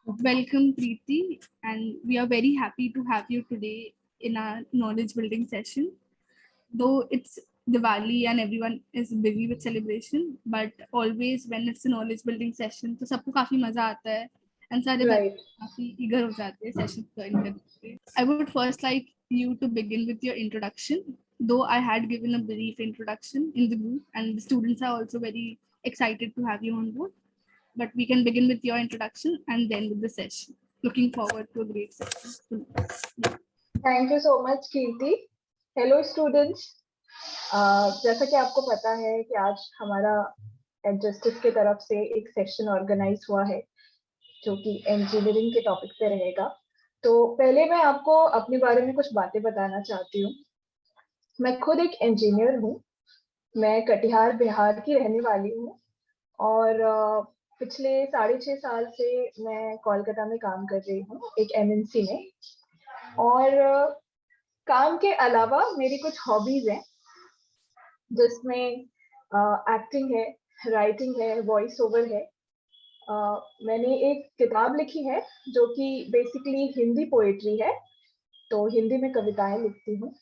Welcome, Preeti, and we are very happy to have you today in our knowledge building session. Though it's Diwali and everyone is busy with celebration, but always when it's a knowledge building session, तो सबको काफी मजा आता है and सारे Right. बच्चे काफी eager हो जाते हैं session join करने के. I would first like you to begin with your introduction. Though I had given a brief introduction in the group, and the students are also very excited to have you on board. But we can begin with your introduction and then with the session. Looking forward to a great session. Thank you so much, Kirti. Hello, students. जैसा कि आपको पता है कि आज हमारा एडजस्टिस की तरफ से एक सेशन ऑर्गेनाइज हुआ है जो कि इंजीनियरिंग के टॉपिक पे रहेगा. तो पहले मैं आपको अपने बारे में कुछ बातें बताना चाहती हूँ. मैं खुद एक इंजीनियर हूँ. मैं कटिहार बिहार की रहने वाली हूँ और पिछले 6.5 साल से मैं कोलकाता में काम कर रही हूँ एक एमएनसी में. और काम के अलावा मेरी कुछ हॉबीज हैं जिसमें एक्टिंग है, राइटिंग है, वॉइस ओवर है. मैंने एक किताब लिखी है जो कि बेसिकली हिंदी पोएट्री है, तो हिंदी में कविताएं लिखती हूँ.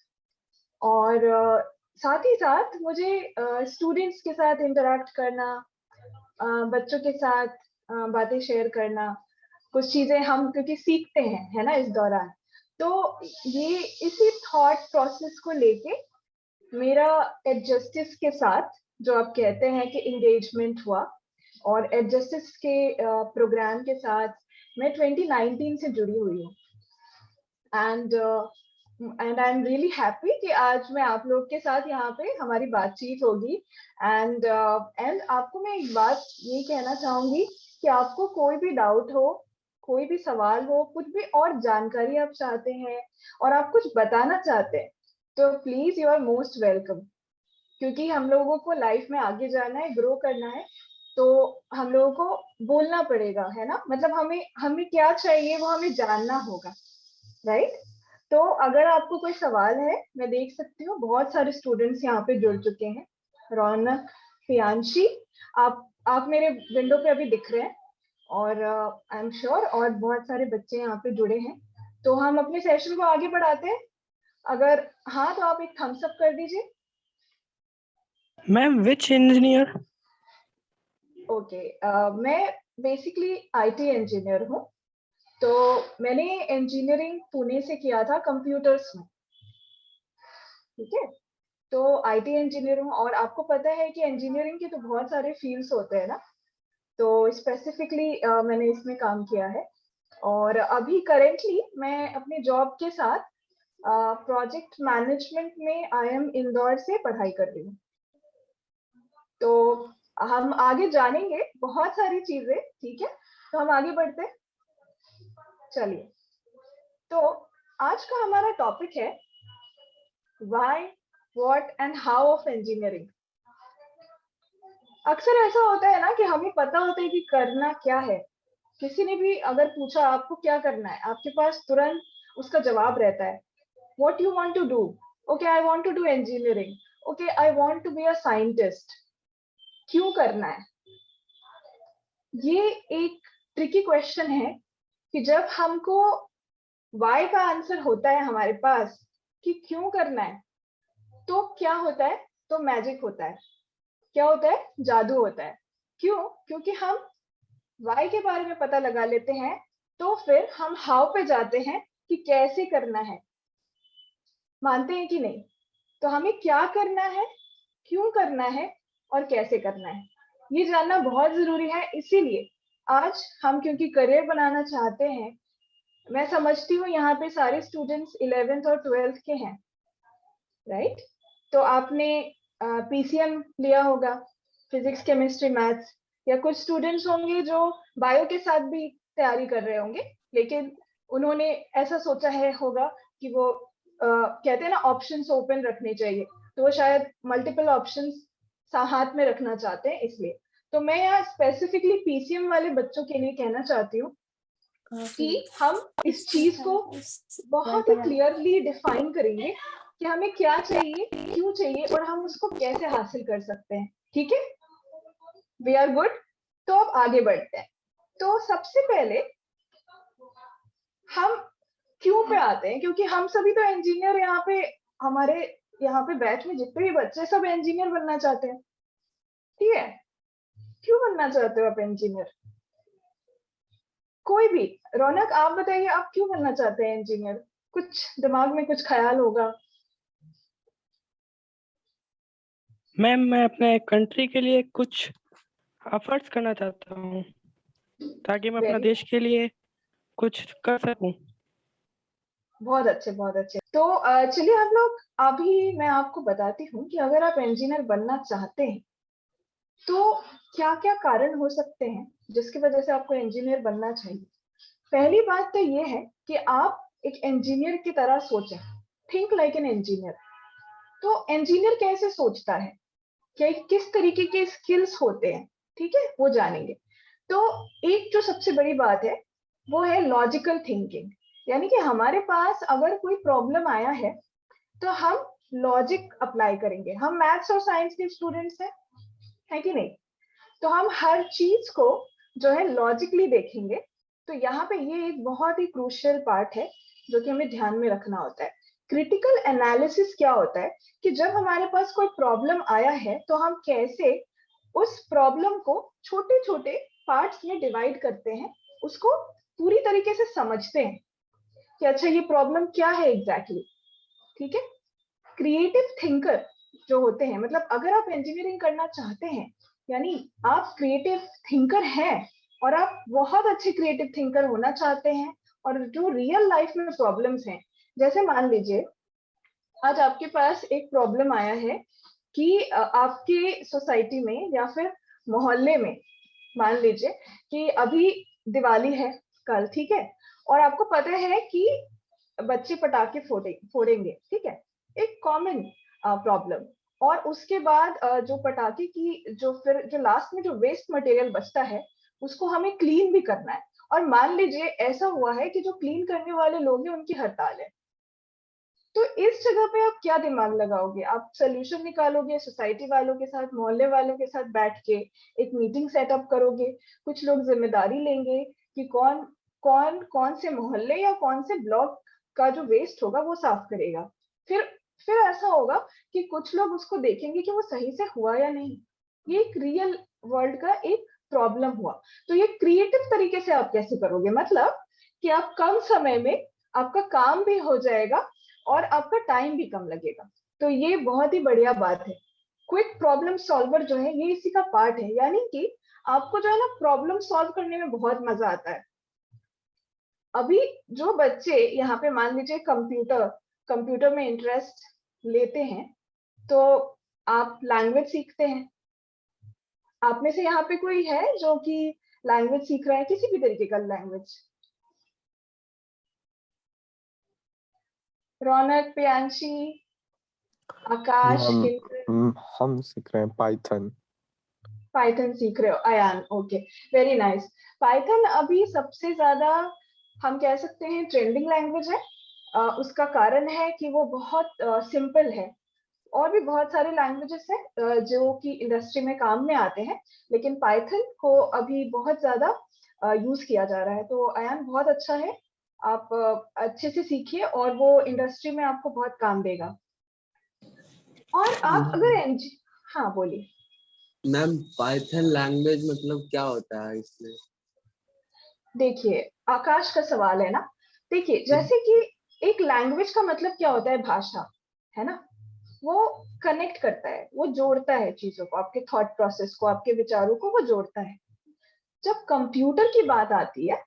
और साथ ही साथ मुझे स्टूडेंट्स के साथ इंटरेक्ट करना, बच्चों के साथ बातें शेयर करना, कुछ चीजें हम क्योंकि सीखते हैं है ना इस दौरान. तो ये इसी थॉट प्रोसेस को लेके मेरा एडजस्टिस के साथ जो आप कहते हैं कि एंगेजमेंट हुआ, और एडजस्टिस के प्रोग्राम के साथ मैं 2019 से जुड़ी हुई हूँ. And I am really happy कि आज मैं आप लोग के साथ यहाँ पे हमारी बातचीत होगी. एंड आपको मैं एक बात ये कहना चाहूंगी कि आपको कोई भी डाउट हो, कोई भी सवाल हो, कुछ भी और जानकारी आप चाहते हैं और आप कुछ बताना चाहते हैं, तो please you are most welcome. क्योंकि हम लोगों को लाइफ में आगे जाना है, ग्रो करना है, तो हम लोगों को बोलना पड़ेगा है ना. मतलब हमें क्या चाहिए वो हमें जानना होगा, राइट. तो अगर आपको कोई सवाल है, मैं देख सकती हूँ बहुत सारे स्टूडेंट्स यहाँ पे जुड़ चुके हैं. रौनक, प्रियांशी, आप मेरे विंडो पे अभी दिख रहे हैं और आई एम श्योर और बहुत सारे बच्चे यहाँ पे जुड़े हैं. तो हम अपने सेशन को आगे बढ़ाते हैं. अगर हाँ तो आप एक थम्स अप कर दीजिए. Ma'am which engineer? ओके, मैं बेसिकली आईटी इंजीनियर हूँ. तो मैंने इंजीनियरिंग पुणे से किया था कंप्यूटर्स में, ठीक है. तो आईटी इंजीनियर हूँ. और आपको पता है कि इंजीनियरिंग के तो बहुत सारे फील्ड्स होते हैं ना, तो स्पेसिफिकली मैंने इसमें काम किया है. और अभी करेंटली मैं अपने जॉब के साथ प्रोजेक्ट मैनेजमेंट में IIM इंदौर से पढ़ाई कर रही हूँ. तो हम आगे जानेंगे बहुत सारी चीजें, ठीक है. तो हम आगे बढ़ते हैं. चलिए, तो आज का हमारा टॉपिक है why, what and how of engineering. अक्सर ऐसा होता है ना कि हमें पता होता है कि करना क्या है. किसी ने भी अगर पूछा आपको क्या करना है, आपके पास तुरंत उसका जवाब रहता है. What you want to do? Okay, I want to do engineering. Okay, I want to be a scientist. क्यों करना है? ये एक ट्रिकी क्वेश्चन है कि जब हमको वाई का आंसर होता है हमारे पास कि क्यों करना है, तो क्या होता है? तो मैजिक होता है. क्या होता है? जादू होता है. क्यों? क्योंकि हम वाई के बारे में पता लगा लेते हैं, तो फिर हम हाउ पे जाते हैं कि कैसे करना है. मानते हैं कि नहीं? तो हमें क्या करना है, क्यों करना है और कैसे करना है, ये जानना बहुत जरूरी है. इसीलिए आज हम क्योंकि करियर बनाना चाहते हैं, मैं समझती हूँ यहाँ पे सारे स्टूडेंट्स 11th और 12th के हैं, राइट. तो आपने PCM लिया होगा, फिजिक्स, केमिस्ट्री, मैथ्स, या कुछ स्टूडेंट्स होंगे जो बायो के साथ भी तैयारी कर रहे होंगे, लेकिन उन्होंने ऐसा सोचा है होगा कि वो कहते हैं ना ऑप्शंस ओपन रखने चाहिए, तो वो शायद मल्टीपल ऑप्शंस हाथ में रखना चाहते हैं. इसलिए तो मैं यहाँ स्पेसिफिकली PCM वाले बच्चों के लिए कहना चाहती हूँ कि हम इस चीज को बहुत ही क्लियरली डिफाइन करेंगे कि हमें क्या चाहिए, क्यों चाहिए और हम उसको कैसे हासिल कर सकते हैं. ठीक है, वी आर गुड. तो अब आगे बढ़ते हैं. तो सबसे पहले हम क्यों पे आते हैं, क्योंकि हम सभी तो इंजीनियर यहाँ पे, हमारे यहाँ पे बैच में जितने भी बच्चे सब इंजीनियर बनना चाहते हैं, ठीक है। क्यों बनना चाहते हो आप इंजीनियर? कोई भी, रौनक आप बताइए, आप क्यों बनना चाहते हैं इंजीनियर? कुछ दिमाग में कुछ ख्याल होगा। मैम मैं अपने कंट्री के लिए कुछ एफर्ट्स करना चाहता हूँ ताकि मैं अपना वेरी, देश के लिए कुछ कर सकूं। बहुत अच्छे, बहुत अच्छे। तो चलिए हम लोग, अभी मैं आपको बताती हूँ कि अगर आप इंजीनियर बनना चाहते हैं तो क्या क्या कारण हो सकते हैं जिसकी वजह से आपको इंजीनियर बनना चाहिए। पहली बात तो ये है कि आप एक इंजीनियर की तरह सोचें, थिंक लाइक एन इंजीनियर। तो इंजीनियर कैसे सोचता है, क्या किस तरीके के स्किल्स होते हैं, ठीक है, वो जानेंगे। तो एक जो सबसे बड़ी बात है वो है लॉजिकल थिंकिंग, यानी कि हमारे पास अगर कोई प्रॉब्लम आया है तो हम लॉजिक अप्लाई करेंगे। हम मैथ्स और साइंस के स्टूडेंट्स हैं, है कि नहीं? तो हम हर चीज को जो है लॉजिकली देखेंगे। तो यहाँ पे ये एक बहुत ही क्रूशियल पार्ट है जो कि हमें ध्यान में रखना होता है। क्रिटिकल एनालिसिस क्या होता है कि जब हमारे पास कोई प्रॉब्लम आया है तो हम कैसे उस प्रॉब्लम को छोटे छोटे पार्ट्स में डिवाइड करते हैं, उसको पूरी तरीके से समझते हैं कि अच्छा ये प्रॉब्लम क्या है एग्जैक्टली, ठीक है। क्रिएटिव थिंकर जो होते हैं, मतलब अगर आप इंजीनियरिंग करना चाहते हैं यानी आप क्रिएटिव थिंकर हैं और आप बहुत अच्छे क्रिएटिव थिंकर होना चाहते हैं, और जो रियल लाइफ में प्रॉब्लम्स हैं, जैसे मान लीजिए आज आपके पास एक प्रॉब्लम आया है कि आपके सोसाइटी में या फिर मोहल्ले में, मान लीजिए कि अभी दिवाली है कल, ठीक है, और आपको पता है कि बच्चे पटाखे फोड़ेंगे, ठीक है, एक कॉमन प्रॉब्लम। और उसके बाद जो पटाखे की जो लास्ट में जो वेस्ट मटेरियल बचता है उसको हमें क्लीन भी करना है। और मान लीजिए ऐसा हुआ है कि जो क्लीन करने वाले लोग हैं उनकी हड़ताल है, तो इस जगह पे आप क्या दिमाग लगाओगे? आप सोल्यूशन निकालोगे, सोसाइटी वालों के साथ, मोहल्ले वालों के साथ बैठ के एक मीटिंग सेटअप करोगे, कुछ लोग जिम्मेदारी लेंगे कि कौन कौन कौन से मोहल्ले या कौन से ब्लॉक का जो वेस्ट होगा वो साफ करेगा। फिर फिर ऐसा होगा कि कुछ लोग उसको देखेंगे कि वो सही से हुआ या नहीं। ये एक रियल वर्ल्ड का एक प्रॉब्लम हुआ। तो ये क्रिएटिव तरीके से आप कैसे करोगे, मतलब कि आप कम समय में आपका काम भी हो जाएगा और आपका टाइम भी कम लगेगा। तो ये बहुत ही बढ़िया बात है। क्विक प्रॉब्लम सॉल्वर जो है ये इसी का पार्ट है, यानी कि आपको जो है ना प्रॉब्लम सॉल्व करने में बहुत मजा आता है। अभी जो बच्चे यहाँ पे मान लीजिए कंप्यूटर कंप्यूटर में इंटरेस्ट लेते हैं तो आप लैंग्वेज सीखते हैं। आप में से यहाँ पे कोई है जो कि लैंग्वेज सीख रहा है, किसी भी तरीके का लैंग्वेज? रौनक, प्रियांशी, आकाश, हम सीख रहे हैं पाइथन। पाइथन सीख रहे हो Ayan, okay, very nice. Python अभी सबसे ज्यादा हम कह सकते हैं ट्रेंडिंग लैंग्वेज है। उसका कारण है कि वो बहुत सिंपल है। और भी बहुत सारे लैंग्वेजेस हैं जो कि इंडस्ट्री में काम में आते हैं, लेकिन पाइथन को अभी बहुत ज्यादा यूज किया जा रहा है। तो अयान बहुत अच्छा है, आप अच्छे से सीखिए और वो इंडस्ट्री में आपको बहुत काम देगा। और आप अगर हाँ बोलिए। मैम पाइथन लैंग्वेज मतलब क्या होता है इसमें? देखिए आकाश का सवाल है ना, देखिए जैसे कि एक लैंग्वेज का मतलब क्या होता है, भाषा, है ना। वो कनेक्ट करता है, वो जोड़ता है चीजों को, आपके थॉट प्रोसेस को, आपके विचारों को वो जोड़ता है। जब कंप्यूटर की बात आती है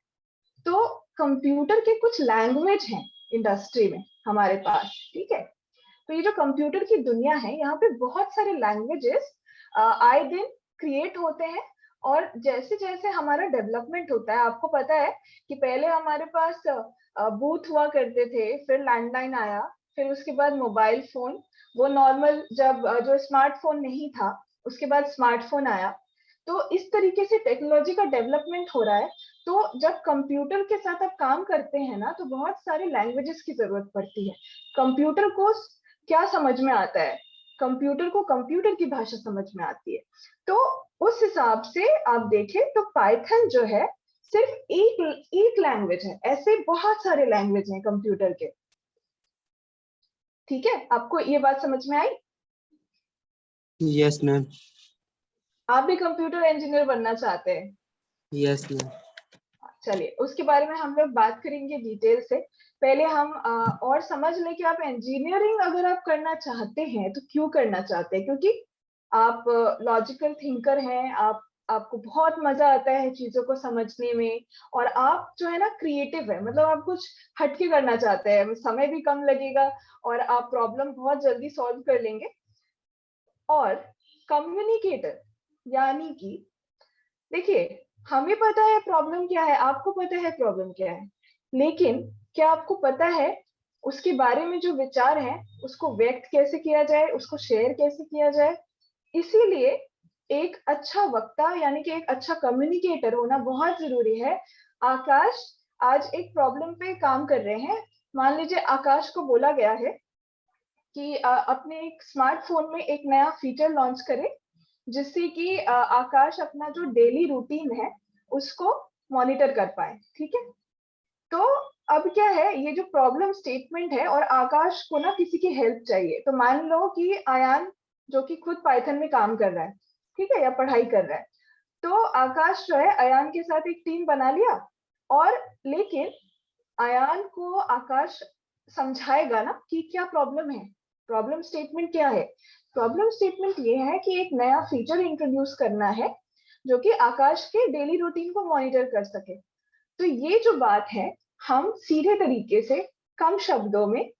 तो कंप्यूटर के कुछ लैंग्वेज हैं इंडस्ट्री में हमारे पास, ठीक है। तो ये जो कंप्यूटर की दुनिया है यहाँ पे बहुत सारे लैंग्वेजेस आए दिन क्रिएट होते हैं। और जैसे जैसे हमारा डेवलपमेंट होता है, आपको पता है कि पहले हमारे पास बूथ हुआ करते थे, फिर लैंडलाइन आया, फिर उसके बाद मोबाइल फोन, वो नॉर्मल जब जो स्मार्टफोन नहीं था उसके बाद स्मार्टफोन आया। तो इस तरीके से टेक्नोलॉजी का डेवलपमेंट हो रहा है। तो जब कंप्यूटर के साथ आप काम करते हैं ना तो बहुत सारे लैंग्वेजेस की जरूरत पड़ती है। कंप्यूटर को क्या समझ में आता है, कंप्यूटर को कंप्यूटर की भाषा समझ में आती है। तो उस हिसाब से आप देखें तो पाइथन जो है सिर्फ एक लैंग्वेज है, ऐसे बहुत सारे लैंग्वेज हैं कंप्यूटर के। ठीक है, आपको ये बात समझ में आई? Yes ma'am. आप भी कंप्यूटर इंजीनियर बनना चाहते हैं? Yes ma'am. चलिए, उसके बारे में हम लोग बात करेंगे डिटेल से। पहले हम और समझ लें कि आप इंजीनियरिंग अगर आप करना चाहते हैं तो क्यों करना चाहते हैं। क्योंकि आप लॉजिकल थिंकर हैं, आपको बहुत मजा आता है चीजों को समझने में, और आप जो है ना क्रिएटिव है, मतलब आप कुछ हटके करना चाहते हैं, समय भी कम लगेगा और आप प्रॉब्लम बहुत जल्दी सॉल्व कर लेंगे। और कम्युनिकेटर यानी कि देखिए, हमें पता है प्रॉब्लम क्या है, आपको पता है प्रॉब्लम क्या है, लेकिन क्या आपको पता है उसके बारे में जो विचार है उसको व्यक्त कैसे किया जाए, उसको शेयर कैसे किया जाए। इसीलिए एक अच्छा वक्ता यानी कि एक अच्छा कम्युनिकेटर होना बहुत जरूरी है। आकाश आज एक प्रॉब्लम पे काम कर रहे हैं। मान लीजिए आकाश को बोला गया है कि अपने एक स्मार्टफोन में एक नया फीचर लॉन्च करे जिससे कि आकाश अपना जो डेली रूटीन है उसको मॉनिटर कर पाए। ठीक है, तो अब क्या है, ये जो प्रॉब्लम स्टेटमेंट है और आकाश को ना किसी की हेल्प चाहिए। तो मान लो कि आयान जो कि खुद पाइथन में काम कर रहा है, ठीक है, या पढ़ाई कर रहा है, तो आकाश जो है अयान के साथ एक टीम बना लिया, और लेकिन अयान को आकाश समझाएगा ना कि क्या प्रॉब्लम है, प्रॉब्लम स्टेटमेंट क्या है। प्रॉब्लम स्टेटमेंट ये है कि एक नया फीचर इंट्रोड्यूस करना है जो कि आकाश के डेली रूटीन को मॉनिटर कर सके। तो ये जो बात है हम सीधे तरीके से कम शब्दों में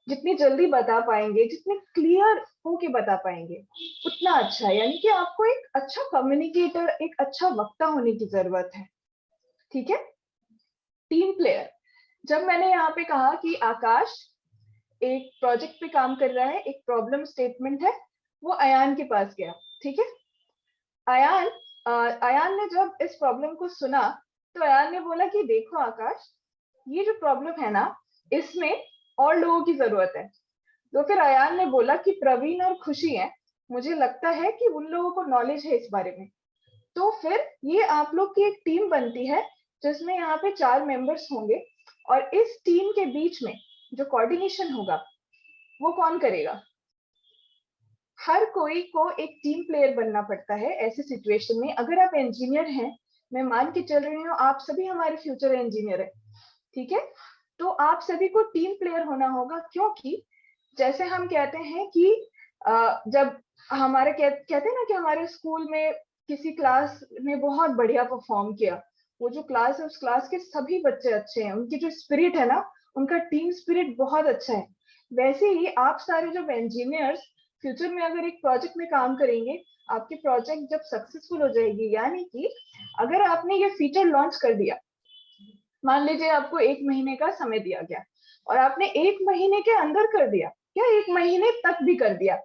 जितनी जल्दी बता पाएंगे, जितने क्लियर होके बता पाएंगे उतना अच्छा है। यानी कि आपको एक अच्छा कम्युनिकेटर, एक अच्छा वक्ता होने की जरूरत है। ठीक है, टीम प्लेयर। जब मैंने यहाँ पे कहा कि आकाश एक प्रोजेक्ट पे काम कर रहा है, एक प्रॉब्लम स्टेटमेंट है, वो अयान के पास गया। ठीक है, अयान अयान ने जब इस प्रॉब्लम को सुना तो अयान ने बोला कि देखो आकाश, ये जो प्रॉब्लम है ना इसमें और लोगों की जरूरत है। तो फिर अयान ने बोला कि प्रवीण और खुशी है, मुझे लगता है कि उन लोगों को नॉलेज है इस बारे में। तो फिर ये आप लोग की एक टीम बनती है जिसमें यहाँ पे 4 मेंबर्स होंगे, और इस टीम के बीच में जो कोऑर्डिनेशन होगा वो कौन करेगा? हर कोई को एक टीम प्लेयर बनना पड़ता है ऐसे सिचुएशन में। अगर आप इंजीनियर हैं, मैं मान के चल रही हूँ आप सभी हमारे फ्यूचर इंजीनियर है, ठीक है, तो आप सभी को टीम प्लेयर होना होगा। क्योंकि जैसे हम कहते हैं कि जब हमारे कहते हैं ना कि हमारे स्कूल में किसी क्लास ने बहुत बढ़िया परफॉर्म किया, वो जो क्लास है उस क्लास के सभी बच्चे अच्छे हैं, उनकी जो स्पिरिट है ना, उनका टीम स्पिरिट बहुत अच्छा है। वैसे ही आप सारे जब इंजीनियर्स फ्यूचर में अगर एक प्रोजेक्ट में काम करेंगे, आपकी प्रोजेक्ट जब सक्सेसफुल हो जाएगी, यानी कि अगर आपने ये फीचर लॉन्च कर दिया, मान लीजिए आपको 1 महीने का समय दिया गया और आपने 1 महीने के अंदर कर दिया या 1 महीने तक भी कर दिया,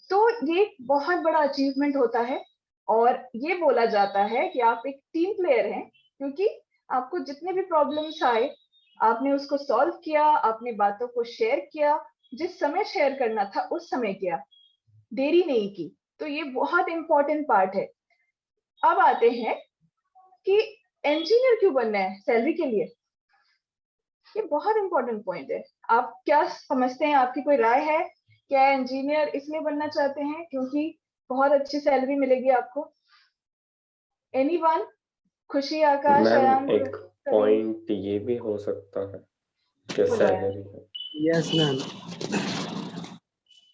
तो ये एक बहुत बड़ा अचीवमेंट होता है। और ये बोला जाता है कि आप एक टीम प्लेयर हैं, क्योंकि आपको जितने भी प्रॉब्लम्स आए आपने उसको सॉल्व किया, आपने बातों को शेयर किया, जिस समय शेयर करना था उस समय किया, देरी नहीं की। तो ये बहुत इंपॉर्टेंट पार्ट है। अब आते हैं कि इंजीनियर क्यों बनना है? सैलरी के लिए। ये बहुत इंपॉर्टेंट पॉइंट है। आप क्या समझते हैं, आपकी कोई राय है? क्या इंजीनियर इसलिए बनना चाहते हैं क्योंकि बहुत अच्छी सैलरी मिलेगी आपको? एनीवन? खुशी, आकाश, मैम अयान, एक पॉइंट ये भी हो सकता है कि सैलरी है। Yes ma'am.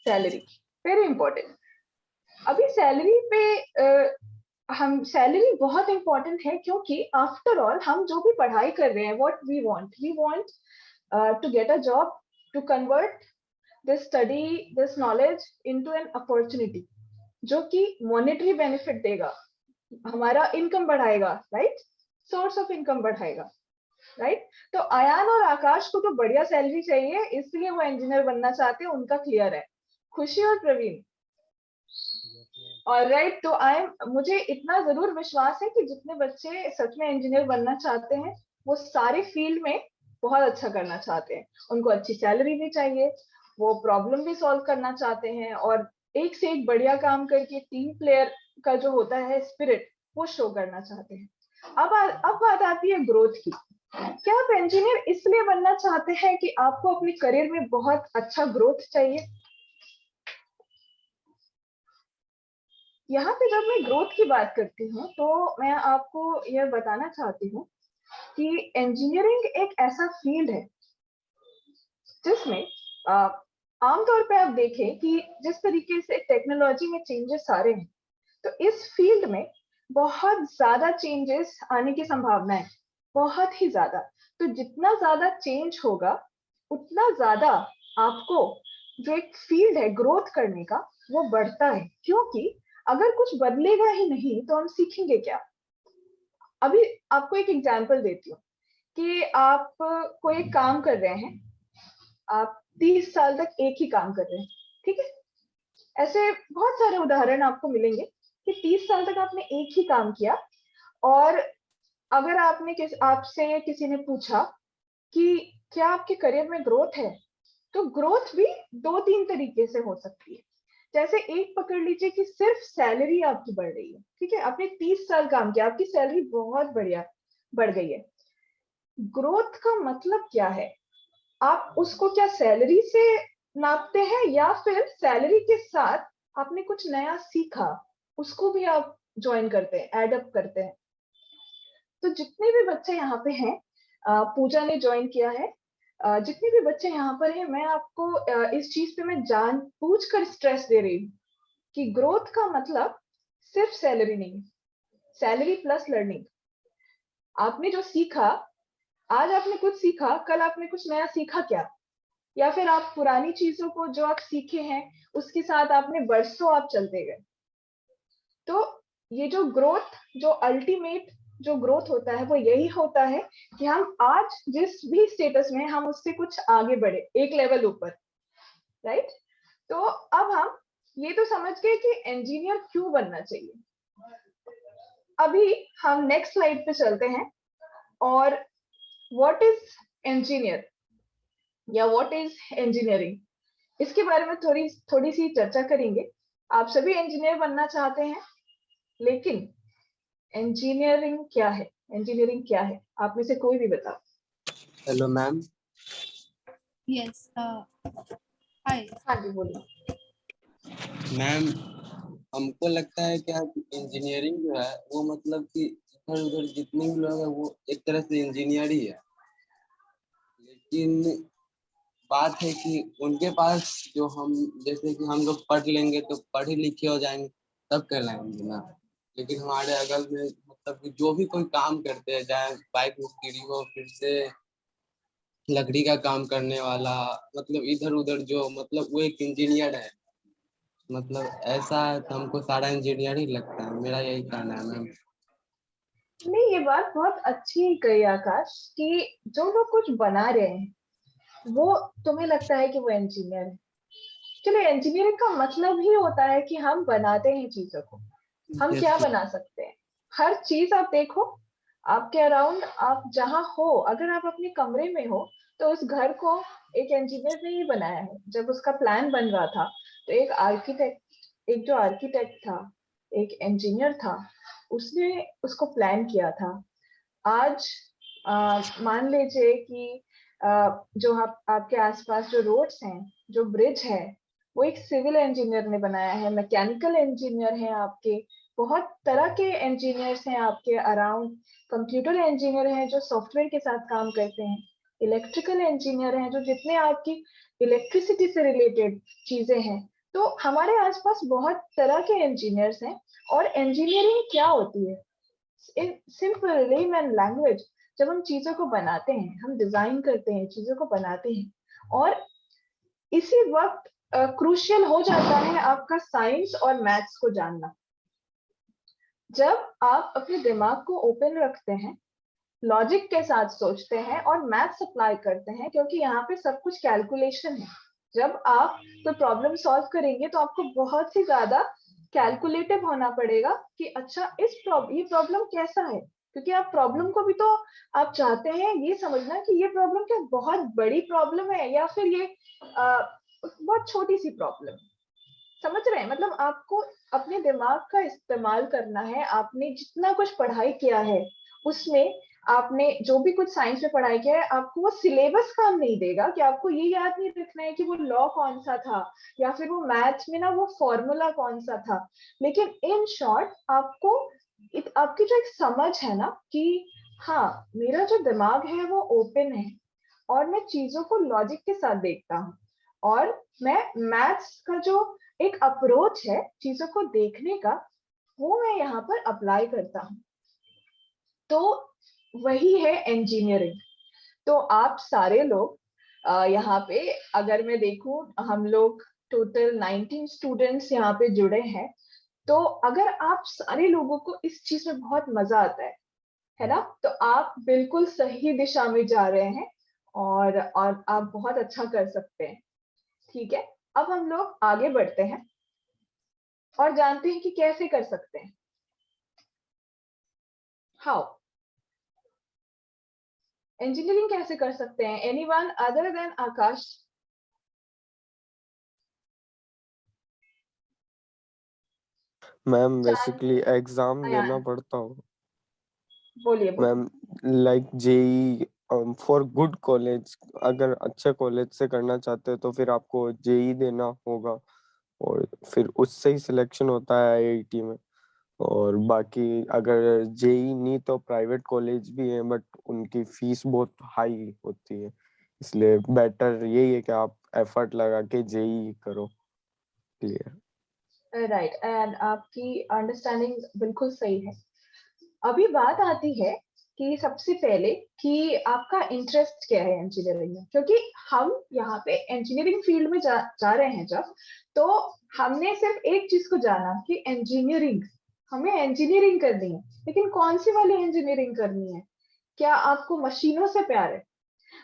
Salary very important. अभी सैलरी पे हम सैलरी बहुत इंपॉर्टेंट है, क्योंकि आफ्टर ऑल हम जो भी पढ़ाई कर रहे हैं, what we want to get a job, to convert this study, this knowledge into an opportunity जो कि मॉनेटरी बेनिफिट देगा, हमारा इनकम बढ़ाएगा, राइट, सोर्स ऑफ इनकम बढ़ाएगा, राइट। तो अयान और आकाश को तो बढ़िया सैलरी चाहिए, इसलिए वो इंजीनियर बनना चाहते हैं, उनका क्लियर है। खुशी और प्रवीण, और राइट, तो मुझे इतना जरूर विश्वास है कि जितने बच्चे सच में इंजीनियर बनना चाहते हैं वो सारे फील्ड में बहुत अच्छा करना चाहते हैं, उनको अच्छी सैलरी भी चाहिए, वो प्रॉब्लम भी सॉल्व करना चाहते हैं, और एक से एक बढ़िया काम करके टीम प्लेयर का जो होता है स्पिरिट वो शो करना चाहते हैं। अब बात आती है ग्रोथ की। क्या आप इंजीनियर इसलिए बनना चाहते हैं कि आपको अपने करियर में बहुत अच्छा ग्रोथ चाहिए? यहाँ पे जब मैं ग्रोथ की बात करती हूँ तो मैं आपको यह बताना चाहती हूँ कि इंजीनियरिंग एक ऐसा फील्ड है जिसमें आमतौर पे आप देखें कि जिस तरीके से टेक्नोलॉजी में चेंजेस आ रहे हैं, तो इस फील्ड में बहुत ज्यादा चेंजेस आने की संभावना है, बहुत ही ज्यादा। तो जितना ज्यादा चेंज होगा उतना ज्यादा आपको जो एक फील्ड है ग्रोथ करने का वो बढ़ता है, क्योंकि अगर कुछ बदलेगा ही नहीं तो हम सीखेंगे क्या? अभी आपको एक एग्जांपल देती हूँ कि आप कोई एक काम कर रहे हैं, आप 30 साल तक एक ही काम कर रहे हैं, ठीक है? ऐसे बहुत सारे उदाहरण आपको मिलेंगे कि 30 साल तक आपने एक ही काम किया, और अगर आपसे किसी ने पूछा कि क्या आपके करियर में ग्रोथ है, तो ग्रोथ भी 2-3 तरीके से हो सकती है। जैसे एक पकड़ लीजिए कि सिर्फ सैलरी आपकी बढ़ रही है, ठीक है? आपने 30 साल काम किया, आपकी सैलरी बहुत बढ़िया बढ़ गई है। ग्रोथ का मतलब क्या है? आप उसको क्या सैलरी से नापते हैं, या फिर सैलरी के साथ आपने कुछ नया सीखा उसको भी आप ज्वाइन करते हैं, एड अप करते हैं? तो जितने भी बच्चे यहाँ पे हैं, पूजा ने ज्वाइन किया है, जितने भी बच्चे यहाँ पर हैं, मैं आपको इस चीज पे मैं जानबूझ कर स्ट्रेस दे रही हूँ कि ग्रोथ का मतलब सिर्फ सैलरी नहीं, सैलरी प्लस लर्निंग। आपने जो सीखा, आज आपने कुछ सीखा, कल आपने कुछ नया सीखा क्या? या फिर आप पुरानी चीजों को जो आप सीखे हैं उसके साथ आपने बरसों आप चलते गए? तो ये जो ग्रोथ, जो अल्टीमेट जो ग्रोथ होता है वो यही होता है कि हम आज जिस भी स्टेटस में हम उससे कुछ आगे बढ़े, एक लेवल ऊपर, राइट? तो अब हम ये तो समझ गए कि इंजीनियर क्यों बनना चाहिए। अभी हम नेक्स्ट स्लाइड पे चलते हैं, और व्हाट इज इंजीनियर या व्हाट इज इंजीनियरिंग, इसके बारे में थोड़ी सी चर्चा करेंगे। आप सभी इंजीनियर बनना चाहते हैं, लेकिन इंजीनियरिंग क्या है? इंजीनियरिंग क्या है? आप में से कोई भी बताओ। Hello ma'am. Yes. Hi. हाँ जी, बोलिए। मैम, हमको लगता है कि आप इंजीनियरिंग जो है वो मतलब कि इधर उधर जितने भी लोग हैं वो एक तरह से इंजीनियर ही है, लेकिन बात है कि उनके पास जो हम जैसे कि हम लोग पढ़ लेंगे तो पढ़े लिखे हो जाएंगे तब कहलाएंगे ना, लेकिन हमारे अगल में मतलब कि जो भी कोई काम करते हैं, चाहे बाइक मिस्त्री हो, फिर से लकड़ी का काम करने वाला, मतलब इधर उधर जो मतलब वो एक इंजीनियर है। मतलब ऐसा है तो हमको सारा इंजीनियर ही लगता है, मेरा यही कहना है मैम। नहीं, ये बात बहुत अच्छी कही आकाश कि जो लोग कुछ बना रहे हैं वो तुम्हें लगता है कि वो इंजीनियर है। चलिए, इंजीनियरिंग का मतलब ही होता है कि हम बनाते हैं चीजों को। हम क्या बना सकते हैं? हर चीज आप देखो, आपके अराउंड, आप जहाँ हो, अगर आप अपने कमरे में हो तो उस घर को एक इंजीनियर ने ही बनाया है। जब उसका प्लान बन रहा था तो एक जो आर्किटेक्ट था, एक इंजीनियर था, उसने उसको प्लान किया था। आज मान लीजिए कि जो आपके आसपास जो रोड्स हैं, जो ब्रिज है, वो एक सिविल इंजीनियर ने बनाया है। मैकेनिकल इंजीनियर हैं आपके, बहुत तरह के इंजीनियर्स हैं आपके अराउंड। कंप्यूटर इंजीनियर हैं जो सॉफ्टवेयर के साथ काम करते हैं। इलेक्ट्रिकल इंजीनियर हैं जो जितने आपकी इलेक्ट्रिसिटी से रिलेटेड चीजें हैं। तो हमारे आसपास बहुत तरह के इंजीनियर्स हैं। और इंजीनियरिंग क्या होती है? इन सिंपल लेमैन लैंग्वेज, जब हम चीजों को बनाते हैं, हम डिजाइन करते हैं, चीजों को बनाते हैं, और इसी वक्त क्रूशियल हो जाता है आपका साइंस और मैथ्स को जानना। जब आप अपने दिमाग को ओपन रखते हैं, लॉजिक के साथ सोचते हैं और मैथ्स अप्लाई करते हैं, क्योंकि यहाँ पे सब कुछ कैलकुलेशन है। जब आप कोई प्रॉब्लम सॉल्व करेंगे तो आपको बहुत ही ज्यादा कैलकुलेटिव होना पड़ेगा कि अच्छा ये प्रॉब्लम कैसा है, क्योंकि आप प्रॉब्लम को भी तो आप चाहते हैं ये समझना कि ये प्रॉब्लम क्या बहुत बड़ी प्रॉब्लम है या फिर ये बहुत छोटी सी प्रॉब्लम। समझ रहे हैं? मतलब आपको अपने दिमाग का इस्तेमाल करना है। आपने जितना कुछ पढ़ाई किया है उसमें आपने जो भी कुछ साइंस में पढ़ाई किया है, आपको वो सिलेबस काम नहीं देगा कि आपको ये याद नहीं रखना है कि वो लॉ कौन सा था या फिर वो मैथ्स में ना वो फॉर्मूला कौन सा था। लेकिन इन शॉर्ट आपको आपकी जो एक समझ है ना कि हाँ मेरा जो दिमाग है वो ओपन है और मैं चीजों को लॉजिक के साथ देखता हूँ, और मैं मैथ्स का जो एक अप्रोच है चीजों को देखने का वो मैं यहाँ पर अप्लाई करता हूँ। तो वही है इंजीनियरिंग। तो आप सारे लोग यहाँ पे अगर मैं देखूं, हम लोग टोटल 19 स्टूडेंट्स यहाँ पे जुड़े हैं। तो अगर आप सारे लोगों को इस चीज में बहुत मजा आता है ना, तो आप बिल्कुल सही दिशा में जा रहे हैं और आप बहुत अच्छा कर सकते हैं। ठीक है, अब हम लोग आगे बढ़ते हैं और जानते हैं कि कैसे कर सकते हैं। हाउ इंजीनियरिंग कैसे कर सकते हैं? Anyone other than Akash? Ma'am basically exam देना पड़ता हो बोलिए बोलिए। Ma'am, like JEE for good college, अगर अच्छे कॉलेज से करना चाहते हो तो फिर आपको जेई देना होगा और फिर उससे ही सिलेक्शन होता है आईआईटी में। और बाकी अगर जेई नहीं तो प्राइवेट कॉलेज भी है बट उनकी फीस बहुत हाई होती है, इसलिए बेटर यही है कि आप एफर्ट लगा के जेई करो। क्लियर? राइट, एंड आपकी अंडरस्टैंडिंग बिल्कुल सही है। अभी बात आती है कि सबसे पहले कि आपका इंटरेस्ट क्या है इंजीनियरिंग में, क्योंकि हम यहाँ पे इंजीनियरिंग फील्ड में जा रहे हैं जब, तो हमने सिर्फ एक चीज को जाना कि इंजीनियरिंग, हमें इंजीनियरिंग करनी है। लेकिन कौन सी वाली इंजीनियरिंग करनी है? क्या आपको मशीनों से प्यार है?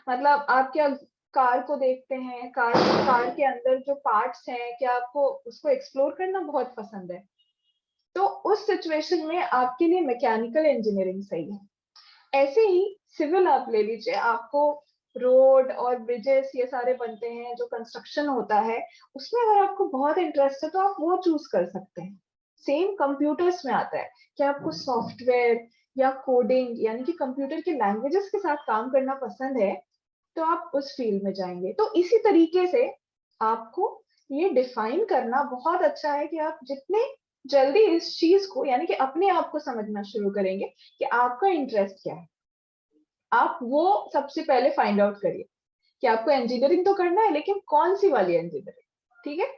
मतलब आप क्या कार को देखते हैं, कार के अंदर जो पार्ट्स हैं, क्या आपको उसको एक्सप्लोर करना बहुत पसंद है? तो उस सिचुएशन में आपके लिए मैकेनिकल इंजीनियरिंग सही है। ऐसे ही सिविल आप ले लीजिए, आपको रोड और ब्रिजेस ये सारे बनते हैं, जो कंस्ट्रक्शन होता है उसमें अगर आपको बहुत इंटरेस्ट है तो आप वो चूज कर सकते हैं। सेम कंप्यूटर्स में आता है कि आपको सॉफ्टवेयर या कोडिंग यानी कि कंप्यूटर के लैंग्वेजेस के साथ काम करना पसंद है, तो आप उस फील्ड में जाएंगे। तो इसी तरीके से आपको ये डिफाइन करना बहुत अच्छा है कि आप जितने जल्दी इस चीज को यानी कि अपने आप को समझना शुरू करेंगे कि आपका इंटरेस्ट क्या है, आप वो सबसे पहले फाइंड आउट करिए कि आपको इंजीनियरिंग तो करना है लेकिन कौन सी वाली इंजीनियरिंग। ठीक है,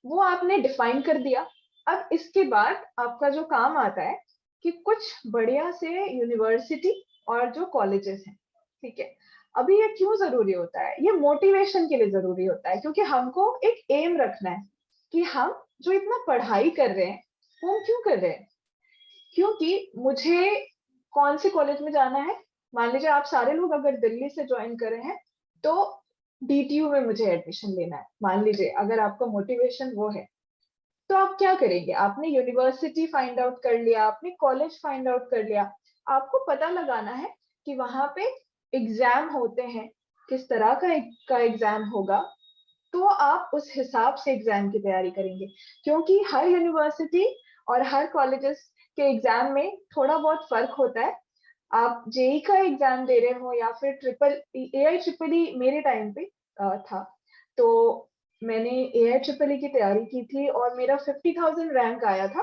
वो आपने डिफाइन कर दिया। अब इसके बाद आपका जो काम आता है कि कुछ बढ़िया से यूनिवर्सिटी और जो कॉलेजेस हैं, ठीक है, अभी ये क्यों जरूरी होता है? ये मोटिवेशन के लिए जरूरी होता है, क्योंकि हमको एक एम रखना है कि हम जो इतना पढ़ाई कर रहे हैं वो हम क्यों कर रहे हैं। क्योंकि मुझे कौन से कॉलेज में जाना है, मान लीजिए आप सारे लोग अगर दिल्ली से ज्वाइन कर रहे हैं तो डीटीयू में मुझे एडमिशन लेना है, मान लीजिए अगर आपका मोटिवेशन वो है, तो आप क्या करेंगे? आपने यूनिवर्सिटी फाइंड आउट कर लिया, आपने कॉलेज फाइंड आउट कर लिया, आपको पता लगाना है कि वहां पे एग्जाम होते हैं, किस तरह का एग्जाम होगा, तो आप उस हिसाब से एग्जाम की तैयारी करेंगे। क्योंकि हर यूनिवर्सिटी और हर कॉलेजेस के एग्जाम में थोड़ा बहुत फर्क होता है। आप जेई का एग्जाम दे रहे हो या फिर AIEEE मेरे टाइम पे था, तो मैंने AIEEE की तैयारी की थी और मेरा 50,000 रैंक आया था।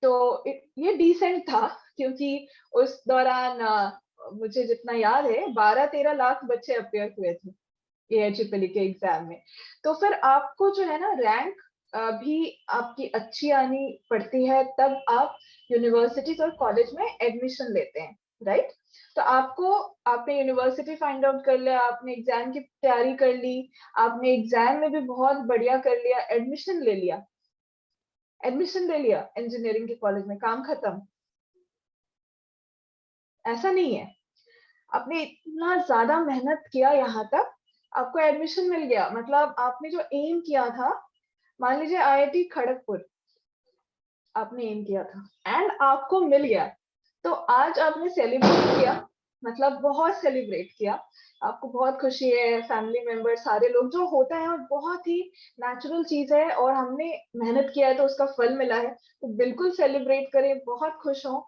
तो ये डिसेंट था, क्योंकि उस दौरान मुझे जितना याद है 12-13 लाख बच्चे अपेयर हुए थे AIEEE के एग्जाम में। तो फिर आपको जो है ना रैंक भी आपकी अच्छी आनी पड़ती है, तब आप यूनिवर्सिटीज और कॉलेज में एडमिशन लेते हैं, राइट? तो आपने यूनिवर्सिटी फाइंड आउट कर लिया, आपने एग्जाम की तैयारी कर ली, आपने एग्जाम में भी बहुत बढ़िया कर लिया, एडमिशन ले लिया इंजीनियरिंग के कॉलेज में, काम खत्म? ऐसा नहीं है। आपने इतना ज्यादा मेहनत किया, यहाँ तक आपको एडमिशन मिल गया, मतलब आपने जो एम किया था, मान लीजिए IIT खड़गपुर आपने एम किया था एंड आपको मिल गया, तो आज आपने सेलिब्रेट किया, मतलब बहुत सेलिब्रेट किया, आपको बहुत खुशी है, फैमिली मेंबर सारे लोग जो होता है, और बहुत ही नेचुरल चीज है, और हमने मेहनत किया है तो उसका फल मिला है, तो बिल्कुल सेलिब्रेट करें, बहुत खुश हो।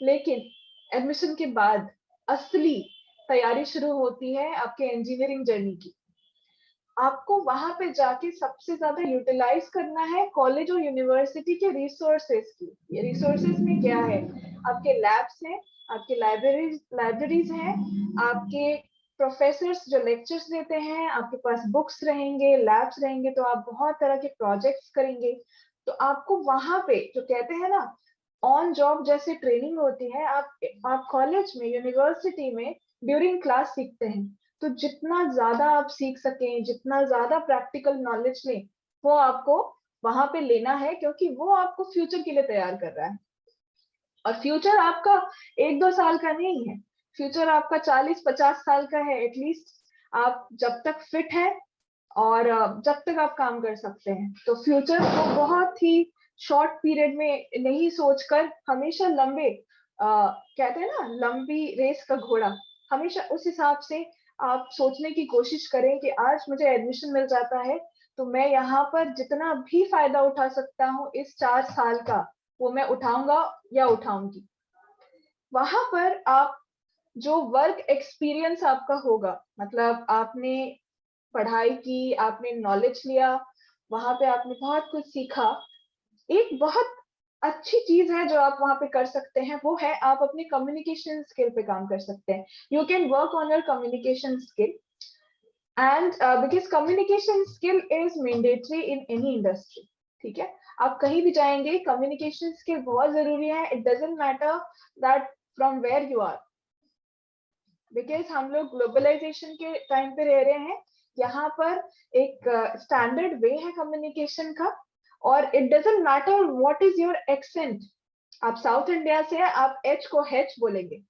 लेकिन एडमिशन के बाद असली तैयारी शुरू होती है आपके इंजीनियरिंग जर्नी की। आपको वहां पे जाके सबसे ज्यादा यूटिलाइज करना है कॉलेज और यूनिवर्सिटी के रिसोर्सेज की। ये रिसोर्सेज में क्या है, आपके लैब्स हैं, आपके लाइब्रेरीज हैं, आपके प्रोफेसर्स जो लेक्चर्स देते हैं, आपके पास बुक्स रहेंगे, लैब्स रहेंगे, तो आप बहुत तरह के प्रोजेक्ट्स करेंगे। तो आपको वहां पे जो कहते हैं ना ऑन जॉब जैसे ट्रेनिंग होती है, आप कॉलेज में यूनिवर्सिटी में ड्यूरिंग क्लास सीखते हैं। तो जितना ज्यादा आप सीख सकें, जितना ज्यादा प्रैक्टिकल नॉलेज लें, वो आपको वहां पे लेना है, क्योंकि वो आपको फ्यूचर के लिए तैयार कर रहा है। और फ्यूचर आपका 1-2 साल का नहीं है, फ्यूचर आपका 40-50 साल का है एटलीस्ट। आप जब तक फिट है और जब तक आप काम कर सकते हैं, तो फ्यूचर को बहुत ही शॉर्ट पीरियड में नहीं सोचकर हमेशा लंबे कहते हैं ना लंबी रेस का घोड़ा, हमेशा उस हिसाब से आप सोचने की कोशिश करें कि आज मुझे एडमिशन मिल जाता है तो मैं यहाँ पर जितना भी फायदा उठा सकता हूँ इस 4 साल का, वो मैं उठाऊंगा या उठाऊंगी। वहां पर आप जो वर्क एक्सपीरियंस आपका होगा, मतलब आपने पढ़ाई की, आपने नॉलेज लिया, वहां पे आपने बहुत कुछ सीखा। एक बहुत अच्छी चीज है जो आप वहां पे कर सकते हैं, वो है आप अपनी कम्युनिकेशन स्किल पे काम कर सकते हैं। You can work on your communication skill and because communication skill is mandatory in any industry. ठीक है, आप कहीं भी जाएंगे कम्युनिकेशन स्किल बहुत जरूरी है। It doesn't matter that from where you are, because हम लोग ग्लोबलाइजेशन के टाइम पे रह रहे हैं। यहाँ पर एक स्टैंडर्ड वे है कम्युनिकेशन का, और it doesn't matter what is your accent. आप साउथ इंडिया से हैं, आप एच को हेच बोलेंगे।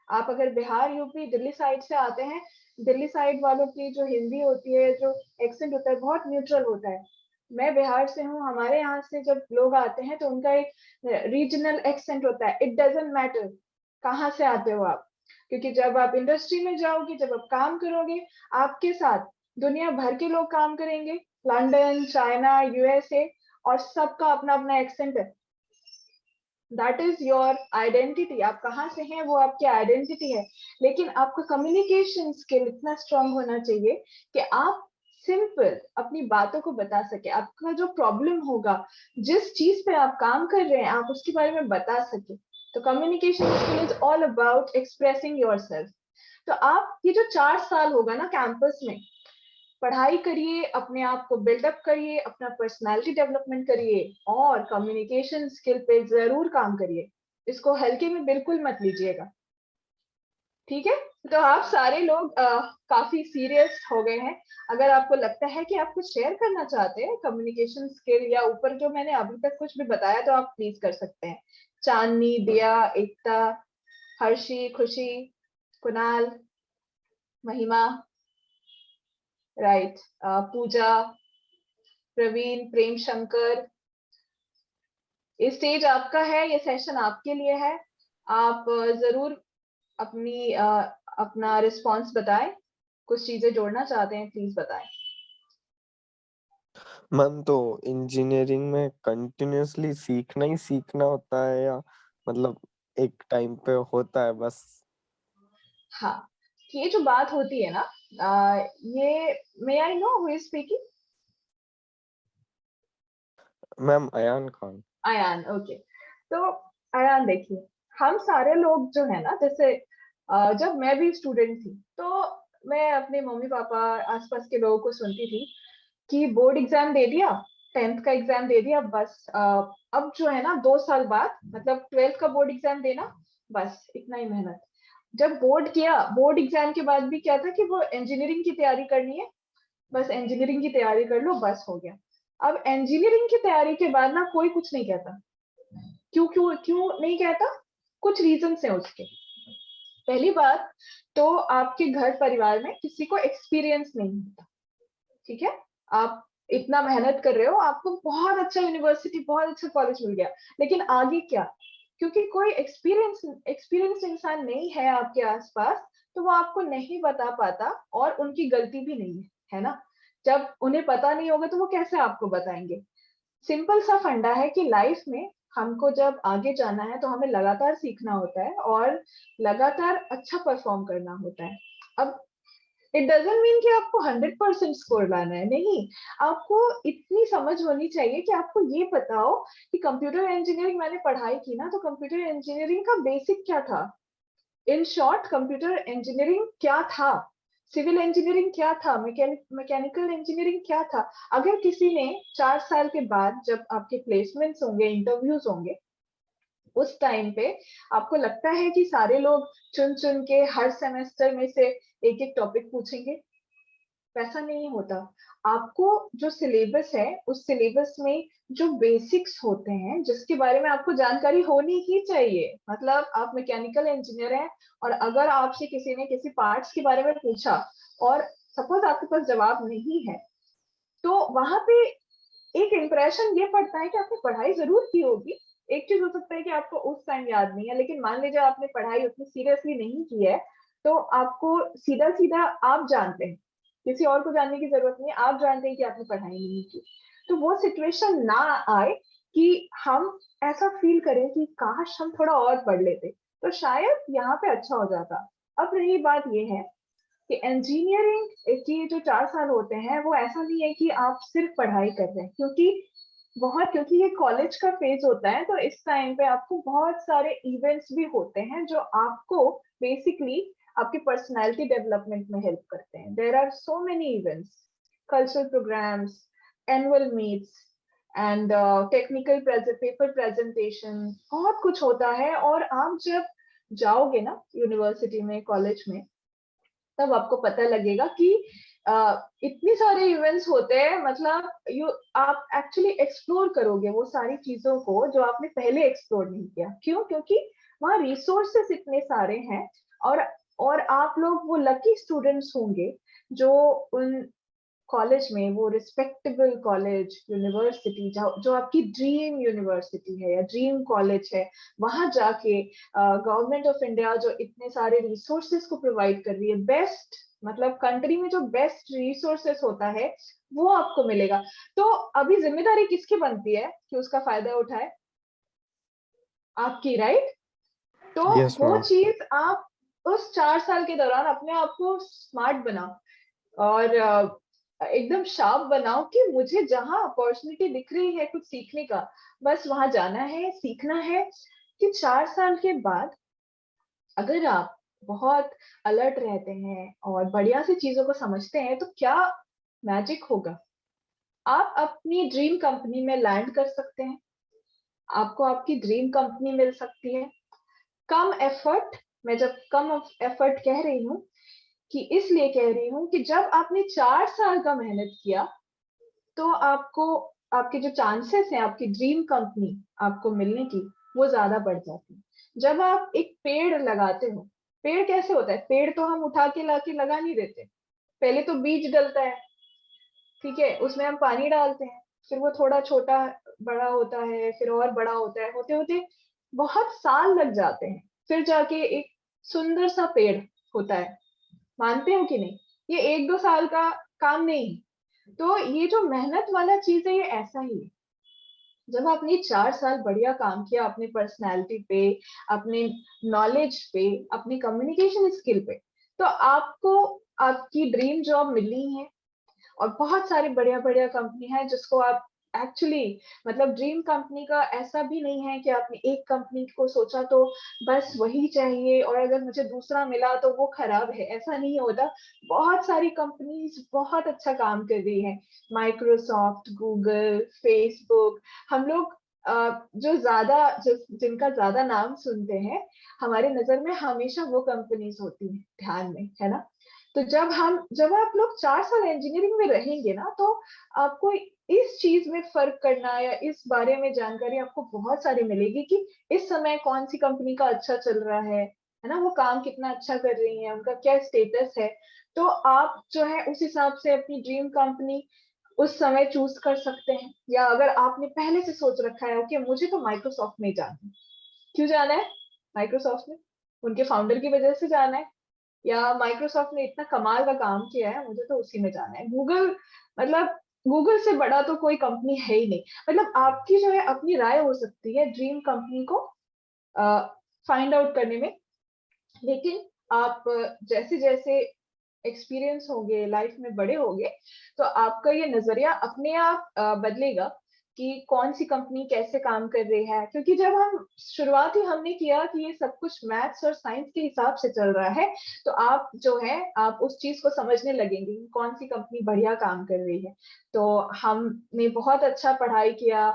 आप अगर बिहार, यूपी, दिल्ली साइड से आते हैं, दिल्ली साइड वालों की जो हिंदी होती है, जो एक्सेंट होता है, बहुत न्यूट्रल होता है। मैं बिहार से हूँ, हमारे यहाँ से जब लोग आते हैं तो उनका एक रीजनल एक्सेंट होता है। इट डजंट मैटर कहाँ से आते हो आप, क्योंकि जब आप इंडस्ट्री में जाओगे, जब आप काम करोगे, आपके साथ दुनिया भर के लोग काम करेंगे, लंदन, चाइना, यूएसए, और सबका अपना अपना एक्सेंट है। That is your identity. आप कहाँ से हैं वो आपकी आइडेंटिटी है। लेकिन आपका कम्युनिकेशन स्किल इतना स्ट्रांग होना चाहिए कि आप सिंपल अपनी बातों को बता सके। आपका जो प्रॉब्लम होगा, जिस चीज पे आप काम कर रहे हैं, आप उसके बारे में बता सके। तो communication skill is all about expressing yourself. तो आप ये जो 4 साल होगा ना कैंपस में, पढ़ाई करिए, अपने आप को बिल्डअप करिए, अपना पर्सनालिटी डेवलपमेंट करिए, और कम्युनिकेशन स्किल पे जरूर काम करिए। इसको हल्के में बिल्कुल मत लीजिएगा, ठीक है। तो आप सारे लोग काफी सीरियस हो गए हैं। अगर आपको लगता है कि आप कुछ शेयर करना चाहते हैं कम्युनिकेशन स्किल, या ऊपर जो मैंने अभी तक कुछ भी बताया, तो आप प्लीज कर सकते हैं। चांदनी, दिया, एकता, हर्षी, खुशी, कुणाल, महिमा, राइट, पूजा, प्रवीण, प्रेम शंकर, ये स्टेज आपका है, ये सेशन आपके लिए है। आप जरूर अपना रिस्पॉन्स बताएं। कुछ चीजें जोड़ना चाहते हैं, प्लीज बताएं। मैम, तो इंजीनियरिंग में कंटिन्यूअसली सीखना ही सीखना होता है, या मतलब एक टाइम पे होता है बस? हाँ, ये जो बात होती है ना, ये may I know who is speaking? Ma'am, Ayaan Khan. Ayaan, okay. तो अयान देखिए, हम सारे लोग जो है ना, जैसे जब मैं भी स्टूडेंट थी, तो मैं अपने मम्मी पापा, आसपास के लोगों को सुनती थी कि बोर्ड एग्जाम दे दिया, 10th का एग्जाम दे दिया, बस अब जो है ना 2 साल बाद, मतलब 12th का बोर्ड एग्जाम देना, बस इतना ही मेहनत। जब बोर्ड किया, बोर्ड एग्जाम के बाद भी क्या था कि वो इंजीनियरिंग की तैयारी करनी है, बस इंजीनियरिंग की तैयारी कर लो, बस हो गया। अब इंजीनियरिंग की तैयारी के बाद ना कोई कुछ नहीं कहता। क्यों क्यों क्यों नहीं कहता? कुछ रीजंस हैं उसके। पहली बात तो आपके घर परिवार में किसी को एक्सपीरियंस नहीं होता, ठीक है। आप इतना मेहनत कर रहे हो, आपको बहुत अच्छा यूनिवर्सिटी, बहुत अच्छा कॉलेज मिल गया, लेकिन आगे क्या? क्योंकि कोई एक्सपीरियंस इंसान नहीं है आपके आसपास, तो वो आपको नहीं बता पाता, और उनकी गलती भी नहीं है ना। जब उन्हें पता नहीं होगा तो वो कैसे आपको बताएंगे? सिंपल सा फंडा है कि लाइफ में हमको जब आगे जाना है तो हमें लगातार सीखना होता है और लगातार अच्छा परफॉर्म करना होता है। अब इट डजंट मीन कि आपको 100% स्कोर लाना है, नहीं, आपको इतनी समझ होनी चाहिए कि आपको ये पता हो कि कंप्यूटर इंजीनियरिंग मैंने पढ़ाई की ना, तो कंप्यूटर इंजीनियरिंग का बेसिक क्या था, इन शॉर्ट कंप्यूटर इंजीनियरिंग क्या था, सिविल इंजीनियरिंग क्या था, मैकेनिकल इंजीनियरिंग क्या था। अगर किसी ने 4 साल के बाद जब आपके प्लेसमेंट्स होंगे, इंटरव्यूज होंगे, उस टाइम पे आपको लगता है कि सारे लोग चुन चुन के हर सेमेस्टर में से एक एक टॉपिक पूछेंगे, वैसा नहीं होता। आपको जो सिलेबस है उस सिलेबस में जो बेसिक्स होते हैं जिसके बारे में आपको जानकारी होनी ही चाहिए, मतलब आप मैकेनिकल इंजीनियर हैं और अगर आपसे किसी ने किसी पार्ट्स के बारे में पूछा और सपोज आपके पास जवाब नहीं है, तो वहां पे एक इम्प्रेशन ये पड़ता है कि आपने पढ़ाई जरूर की होगी। एक चीज हो सकता है कि आपको उस टाइम याद नहीं है, लेकिन मान लीजिए आपने पढ़ाई उतनी सीरियसली नहीं की है, तो आपको सीधा सीधा आप जानते हैं, किसी और को जानने की जरूरत नहीं है, आप जानते हैं कि आपने पढ़ाई नहीं की। तो वो सिचुएशन ना आए कि हम ऐसा फील करें कि काश हम थोड़ा और पढ़ लेते, तो शायद यहाँ पे अच्छा हो जाता। अब रही बात ये है कि इंजीनियरिंग के जो 4 साल होते हैं वो ऐसा नहीं है कि आप सिर्फ पढ़ाई कर रहे हैं, क्योंकि ये कॉलेज का फेज होता है, तो इस टाइम पे आपको बहुत सारे इवेंट्स भी होते हैं जो आपको बेसिकली आपकी पर्सनालिटी डेवलपमेंट में हेल्प करते हैं। There are so many events, cultural programs, annual meets and technical paper presentation, बहुत कुछ होता है। और आप जब जाओगे ना यूनिवर्सिटी में, कॉलेज में, तब आपको पता लगेगा कि इतनी सारे इवेंट्स होते हैं, मतलब आप एक्चुअली एक्सप्लोर करोगे वो सारी चीजों को जो आपने पहले एक्सप्लोर नहीं किया। क्यों? क्योंकि वहाँ रिसोर्सेस इतने सारे हैं और आप लोग वो लकी स्टूडेंट्स होंगे जो उन कॉलेज में, वो रिस्पेक्टेबल कॉलेज, यूनिवर्सिटी जो आपकी ड्रीम यूनिवर्सिटी है या ड्रीम कॉलेज है, वहां जाके गवर्नमेंट ऑफ इंडिया जो इतने सारे रिसोर्सेस को प्रोवाइड कर रही है, बेस्ट, मतलब कंट्री में जो बेस्ट रिसोर्सेस होता है वो आपको मिलेगा। तो अभी जिम्मेदारी किसकी बनती है कि उसका फायदा उठाए? आपकी, राइट? तो यस वो मैम। चीज आप उस 4 साल के दौरान अपने आप को स्मार्ट बनाओ और एकदम शार्प बनाओ कि मुझे जहां अपॉर्चुनिटी दिख रही है कुछ सीखने का, बस वहां जाना है, सीखना है। कि 4 साल के बाद अगर आप बहुत अलर्ट रहते हैं और बढ़िया से चीजों को समझते हैं, तो क्या मैजिक होगा, आप अपनी ड्रीम कंपनी में लैंड कर सकते हैं, आपको आपकी ड्रीम कंपनी मिल सकती है। कम एफर्ट, मैं जब कम एफर्ट कह रही हूँ कि इसलिए कह रही हूँ कि जब आपने 4 साल का मेहनत किया, तो आपको, आपके जो चांसेस हैं आपकी ड्रीम कंपनी आपको मिलने की, वो ज्यादा बढ़ जाती है। जब आप एक पेड़ लगाते हो, पेड़ कैसे होता है? पेड़ तो हम उठा के लाके लगा नहीं देते, पहले तो बीज डलता है, ठीक है, उसमें हम पानी डालते हैं, फिर वो थोड़ा छोटा बड़ा होता है, फिर और बड़ा होता है, होते होते बहुत साल लग जाते हैं, फिर जाके एक सुंदर सा पेड़ होता है। मानते हो कि नहीं? ये 1-2 साल का काम नहीं। तो ये जो मेहनत वाला चीज है ये ऐसा ही है। जब आपने 4 साल बढ़िया काम किया अपनी पर्सनैलिटी पे, अपने नॉलेज पे, अपनी कम्युनिकेशन स्किल पे, तो आपको आपकी ड्रीम जॉब मिलनी है। और बहुत सारी बढ़िया बढ़िया कंपनी है जिसको आप एक्चुअली, मतलब ड्रीम कंपनी का ऐसा भी नहीं है कि आपने एक कंपनी को सोचा तो बस वही चाहिए और अगर मुझे दूसरा मिला तो वो खराब है, ऐसा नहीं होता। बहुत सारी कंपनीज बहुत अच्छा काम कर रही है, माइक्रोसॉफ्ट, गूगल, फेसबुक। हम लोग जिनका ज्यादा नाम सुनते हैं, हमारे नजर में हमेशा वो कंपनीज होती है ध्यान में, है ना? तो जब आप लोग 4 साल इंजीनियरिंग में रहेंगे ना, तो आपको इस चीज में फर्क करना या इस बारे में जानकारी आपको बहुत सारी मिलेगी कि इस समय कौन सी कंपनी का अच्छा चल रहा है ना, वो काम कितना अच्छा कर रही है, उनका क्या स्टेटस है। तो आप जो है उस हिसाब से अपनी ड्रीम कंपनी उस समय चूज कर सकते हैं। या अगर आपने पहले से सोच रखा है कि मुझे तो माइक्रोसॉफ्ट में जाना है, क्यों जाना है माइक्रोसॉफ्ट में? उनके फाउंडर की वजह से जाना है, या माइक्रोसॉफ्ट ने इतना कमाल का काम किया है, मुझे तो उसी में जाना है। गूगल, मतलब गूगल से बड़ा तो कोई कंपनी है ही नहीं। मतलब आपकी जो है अपनी राय हो सकती है ड्रीम कंपनी को फाइंड आउट करने में, लेकिन आप जैसे जैसे एक्सपीरियंस होंगे, लाइफ में बड़े होंगे, तो आपका ये नजरिया अपने आप बदलेगा कि कौन सी कंपनी कैसे काम कर रही है। क्योंकि जब हम शुरुआत ही हमने किया कि ये सब कुछ मैथ्स और साइंस के हिसाब से चल रहा है, तो आप जो है आप उस चीज को समझने लगेंगे कि कौन सी कंपनी बढ़िया काम कर रही है। तो हमने बहुत अच्छा पढ़ाई किया,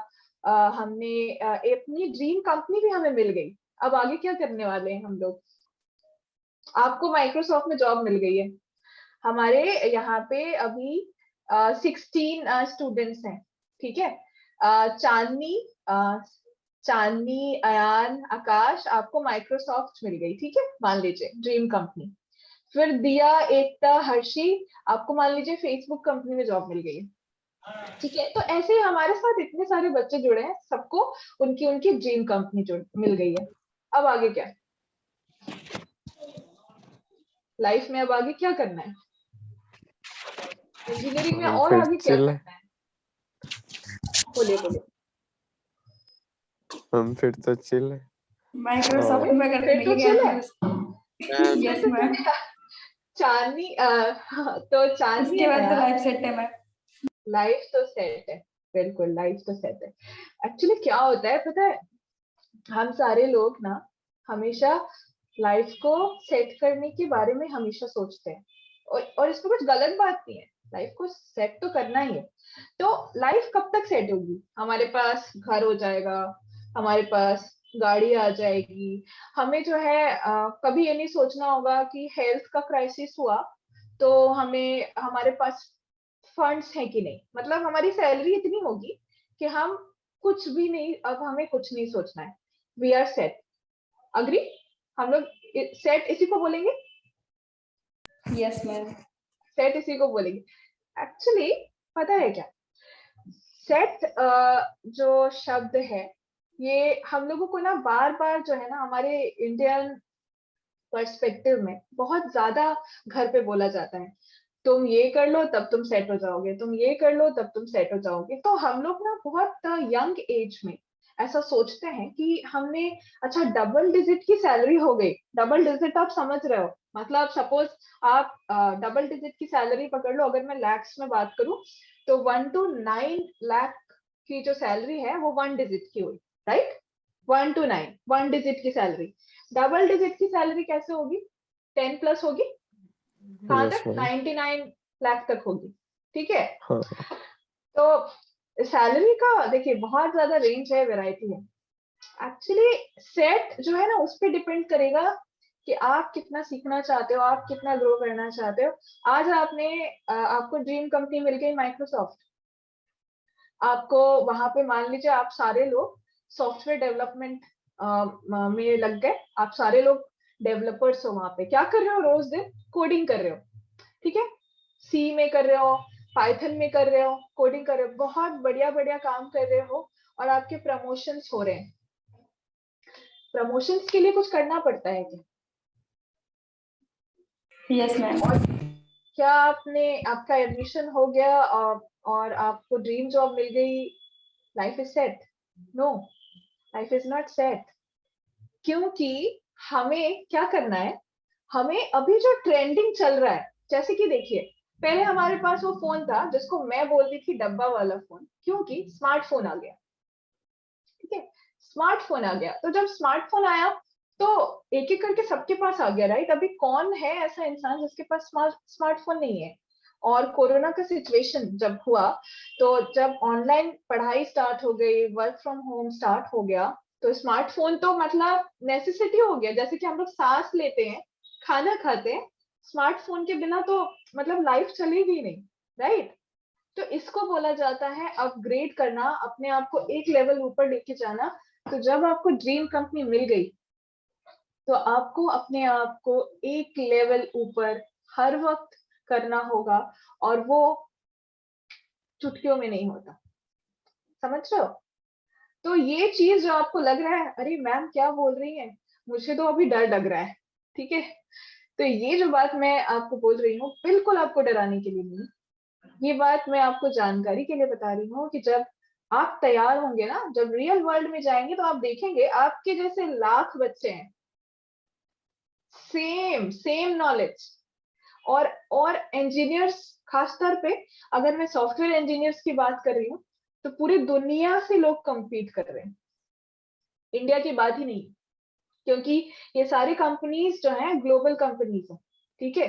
हमने अपनी ड्रीम कंपनी भी हमें मिल गई। अब आगे क्या करने वाले हैं हम लोग? आपको माइक्रोसॉफ्ट में जॉब मिल गई है। हमारे यहाँ पे अभी 16 स्टूडेंट्स हैं, ठीक है। चांदनी चांदनी, अयान, आकाश, आपको माइक्रोसॉफ्ट मिल गई, ठीक है, मान लीजिए ड्रीम कंपनी। फिर दिया, एकता, हर्षी, आपको मान लीजिए फेसबुक कंपनी में जॉब मिल गई है, ठीक है। तो ऐसे ही हमारे साथ इतने सारे बच्चे जुड़े हैं, सबको उनकी उनकी ड्रीम कंपनी मिल गई है। अब आगे क्या लाइफ में, अब आगे क्या करना है इंजीनियरिंग में, और फिर आगे क्या चिल करना है? बोलिए बोलिए। हम फिर तो चिल है। माइक्रोसॉफ्ट में अगर फिर मिल तो गया चिल फिर है। मैम यस मैम, चांदनी तो चांदनी उसके बाद तो है, लाइफ सेट है मैम। लाइफ तो सेट है, बिल्कुल लाइफ तो सेट है। एक्चुअली क्या होता है पता है, हम सारे लोग ना हमेशा लाइफ को सेट करने के बारे में हमेशा सोचते हैं, और इसमें कुछ गलत बात नहीं है, लाइफ को सेट तो करना ही है। तो लाइफ कब तक सेट होगी? हमारे पास घर हो जाएगा, हमारे पास गाड़ी आ जाएगी, हमें जो है कभी ये नहीं सोचना होगा कि हेल्थ का क्राइसिस हुआ तो हमें, हमारे पास फंड्स है कि नहीं। मतलब हमारी सैलरी इतनी होगी कि हम कुछ भी नहीं, अब हमें कुछ नहीं सोचना है, वी आर सेट। अग्री? हम लोग सेट इसी को बोलेंगे, यस मैम। सेट इसी को बोलेंगे। एक्चुअली पता है क्या, सेट जो शब्द है ये हम लोगों को ना बार बार जो है ना हमारे इंडियन पर्सपेक्टिव में बहुत ज्यादा घर पे बोला जाता है। तुम ये कर लो तब तुम सेट हो जाओगे, तुम ये कर लो तब तुम सेट हो जाओगे। तो हम लोग ना बहुत यंग एज में ऐसा सोचते हैं कि हमने, अच्छा डबल डिजिट की सैलरी हो गई, डबल डिजिट आप समझ रहे हो, मतलब सपोज आप डबल डिजिट की सैलरी पकड़ लो, अगर मैं लैक्स में बात करूं तो 1 to 9 लाख की जो सैलरी है वो 1 डिजिट की हुई, राइट? 1 to 9 1 डिजिट की सैलरी। डबल डिजिट की सैलरी कैसे होगी? 10 प्लस होगी, कहाँ यस तक? मैम। 99 लाख तक होगी, ठीक है। हाँ तो सैलरी का देखिए बहुत ज्यादा रेंज है, वैरायटी है। एक्चुअली सेट जो है ना उस पर डिपेंड करेगा कि आप कितना सीखना चाहते हो, आप कितना ग्रो करना चाहते हो। आज आपको ड्रीम कंपनी मिल गई माइक्रोसॉफ्ट, आपको वहां पे मान लीजिए आप सारे लोग सॉफ्टवेयर डेवलपमेंट में लग गए, आप सारे लोग डेवलपर्स हो, वहां पे क्या कर रहे हो? रोज दिन कोडिंग कर रहे हो, ठीक है, सी में कर रहे हो, पाइथन में कर रहे हो, कोडिंग कर रहे हो, बहुत बढ़िया बढ़िया काम कर रहे हो, और आपके प्रमोशंस हो रहे हैं। प्रमोशंस के लिए कुछ करना पड़ता है क्या? Yes ma'am. और क्या आपका एडमिशन हो गया और आपको ड्रीम जॉब मिल गई, life is set? No, life is not set. क्योंकि हमें क्या करना है, हमें अभी जो ट्रेंडिंग चल रहा है, जैसे कि देखिए पहले हमारे पास वो फोन था जिसको मैं बोलती थी डब्बा वाला फोन, क्योंकि स्मार्टफोन आ गया, ठीक है, स्मार्टफोन आ गया। तो जब स्मार्टफोन आया तो एक एक करके सबके पास आ गया, राइट? अभी कौन है ऐसा इंसान जिसके पास स्मार्टफोन नहीं है? और कोरोना का सिचुएशन जब हुआ, तो जब ऑनलाइन पढ़ाई स्टार्ट हो गई, वर्क फ्रॉम होम स्टार्ट हो गया, तो स्मार्टफोन तो मतलब नेसेसिटी हो गया। जैसे कि हम लोग सांस लेते हैं, खाना खाते हैं, स्मार्टफोन के बिना तो मतलब लाइफ चलेगी नहीं, राइट? तो इसको बोला जाता है अपग्रेड करना, अपने आप को एक लेवल ऊपर लेके जाना। तो जब आपको ड्रीम कंपनी मिल गई तो आपको अपने आप को एक लेवल ऊपर हर वक्त करना होगा, और वो चुटकियों में नहीं होता, समझ रहे हो? तो ये चीज जो आपको लग रहा है अरे मैम क्या बोल रही है, मुझे तो अभी डर लग रहा है, ठीक है, तो ये जो बात मैं आपको बोल रही हूँ बिल्कुल आपको डराने के लिए नहीं, ये बात मैं आपको जानकारी के लिए बता रही हूँ कि जब आप तैयार होंगे ना, जब रियल वर्ल्ड में जाएंगे तो आप देखेंगे आपके जैसे लाख बच्चे हैं, सेम सेम नॉलेज। और इंजीनियर्स खासतौर पे, अगर मैं सॉफ्टवेयर इंजीनियर्स की बात कर रही हूँ, तो पूरी दुनिया से लोग compete कर रहे हैं, इंडिया की बात ही नहीं, क्योंकि ये सारी कंपनीज जो हैं ग्लोबल कंपनीज हैं। ठीक है,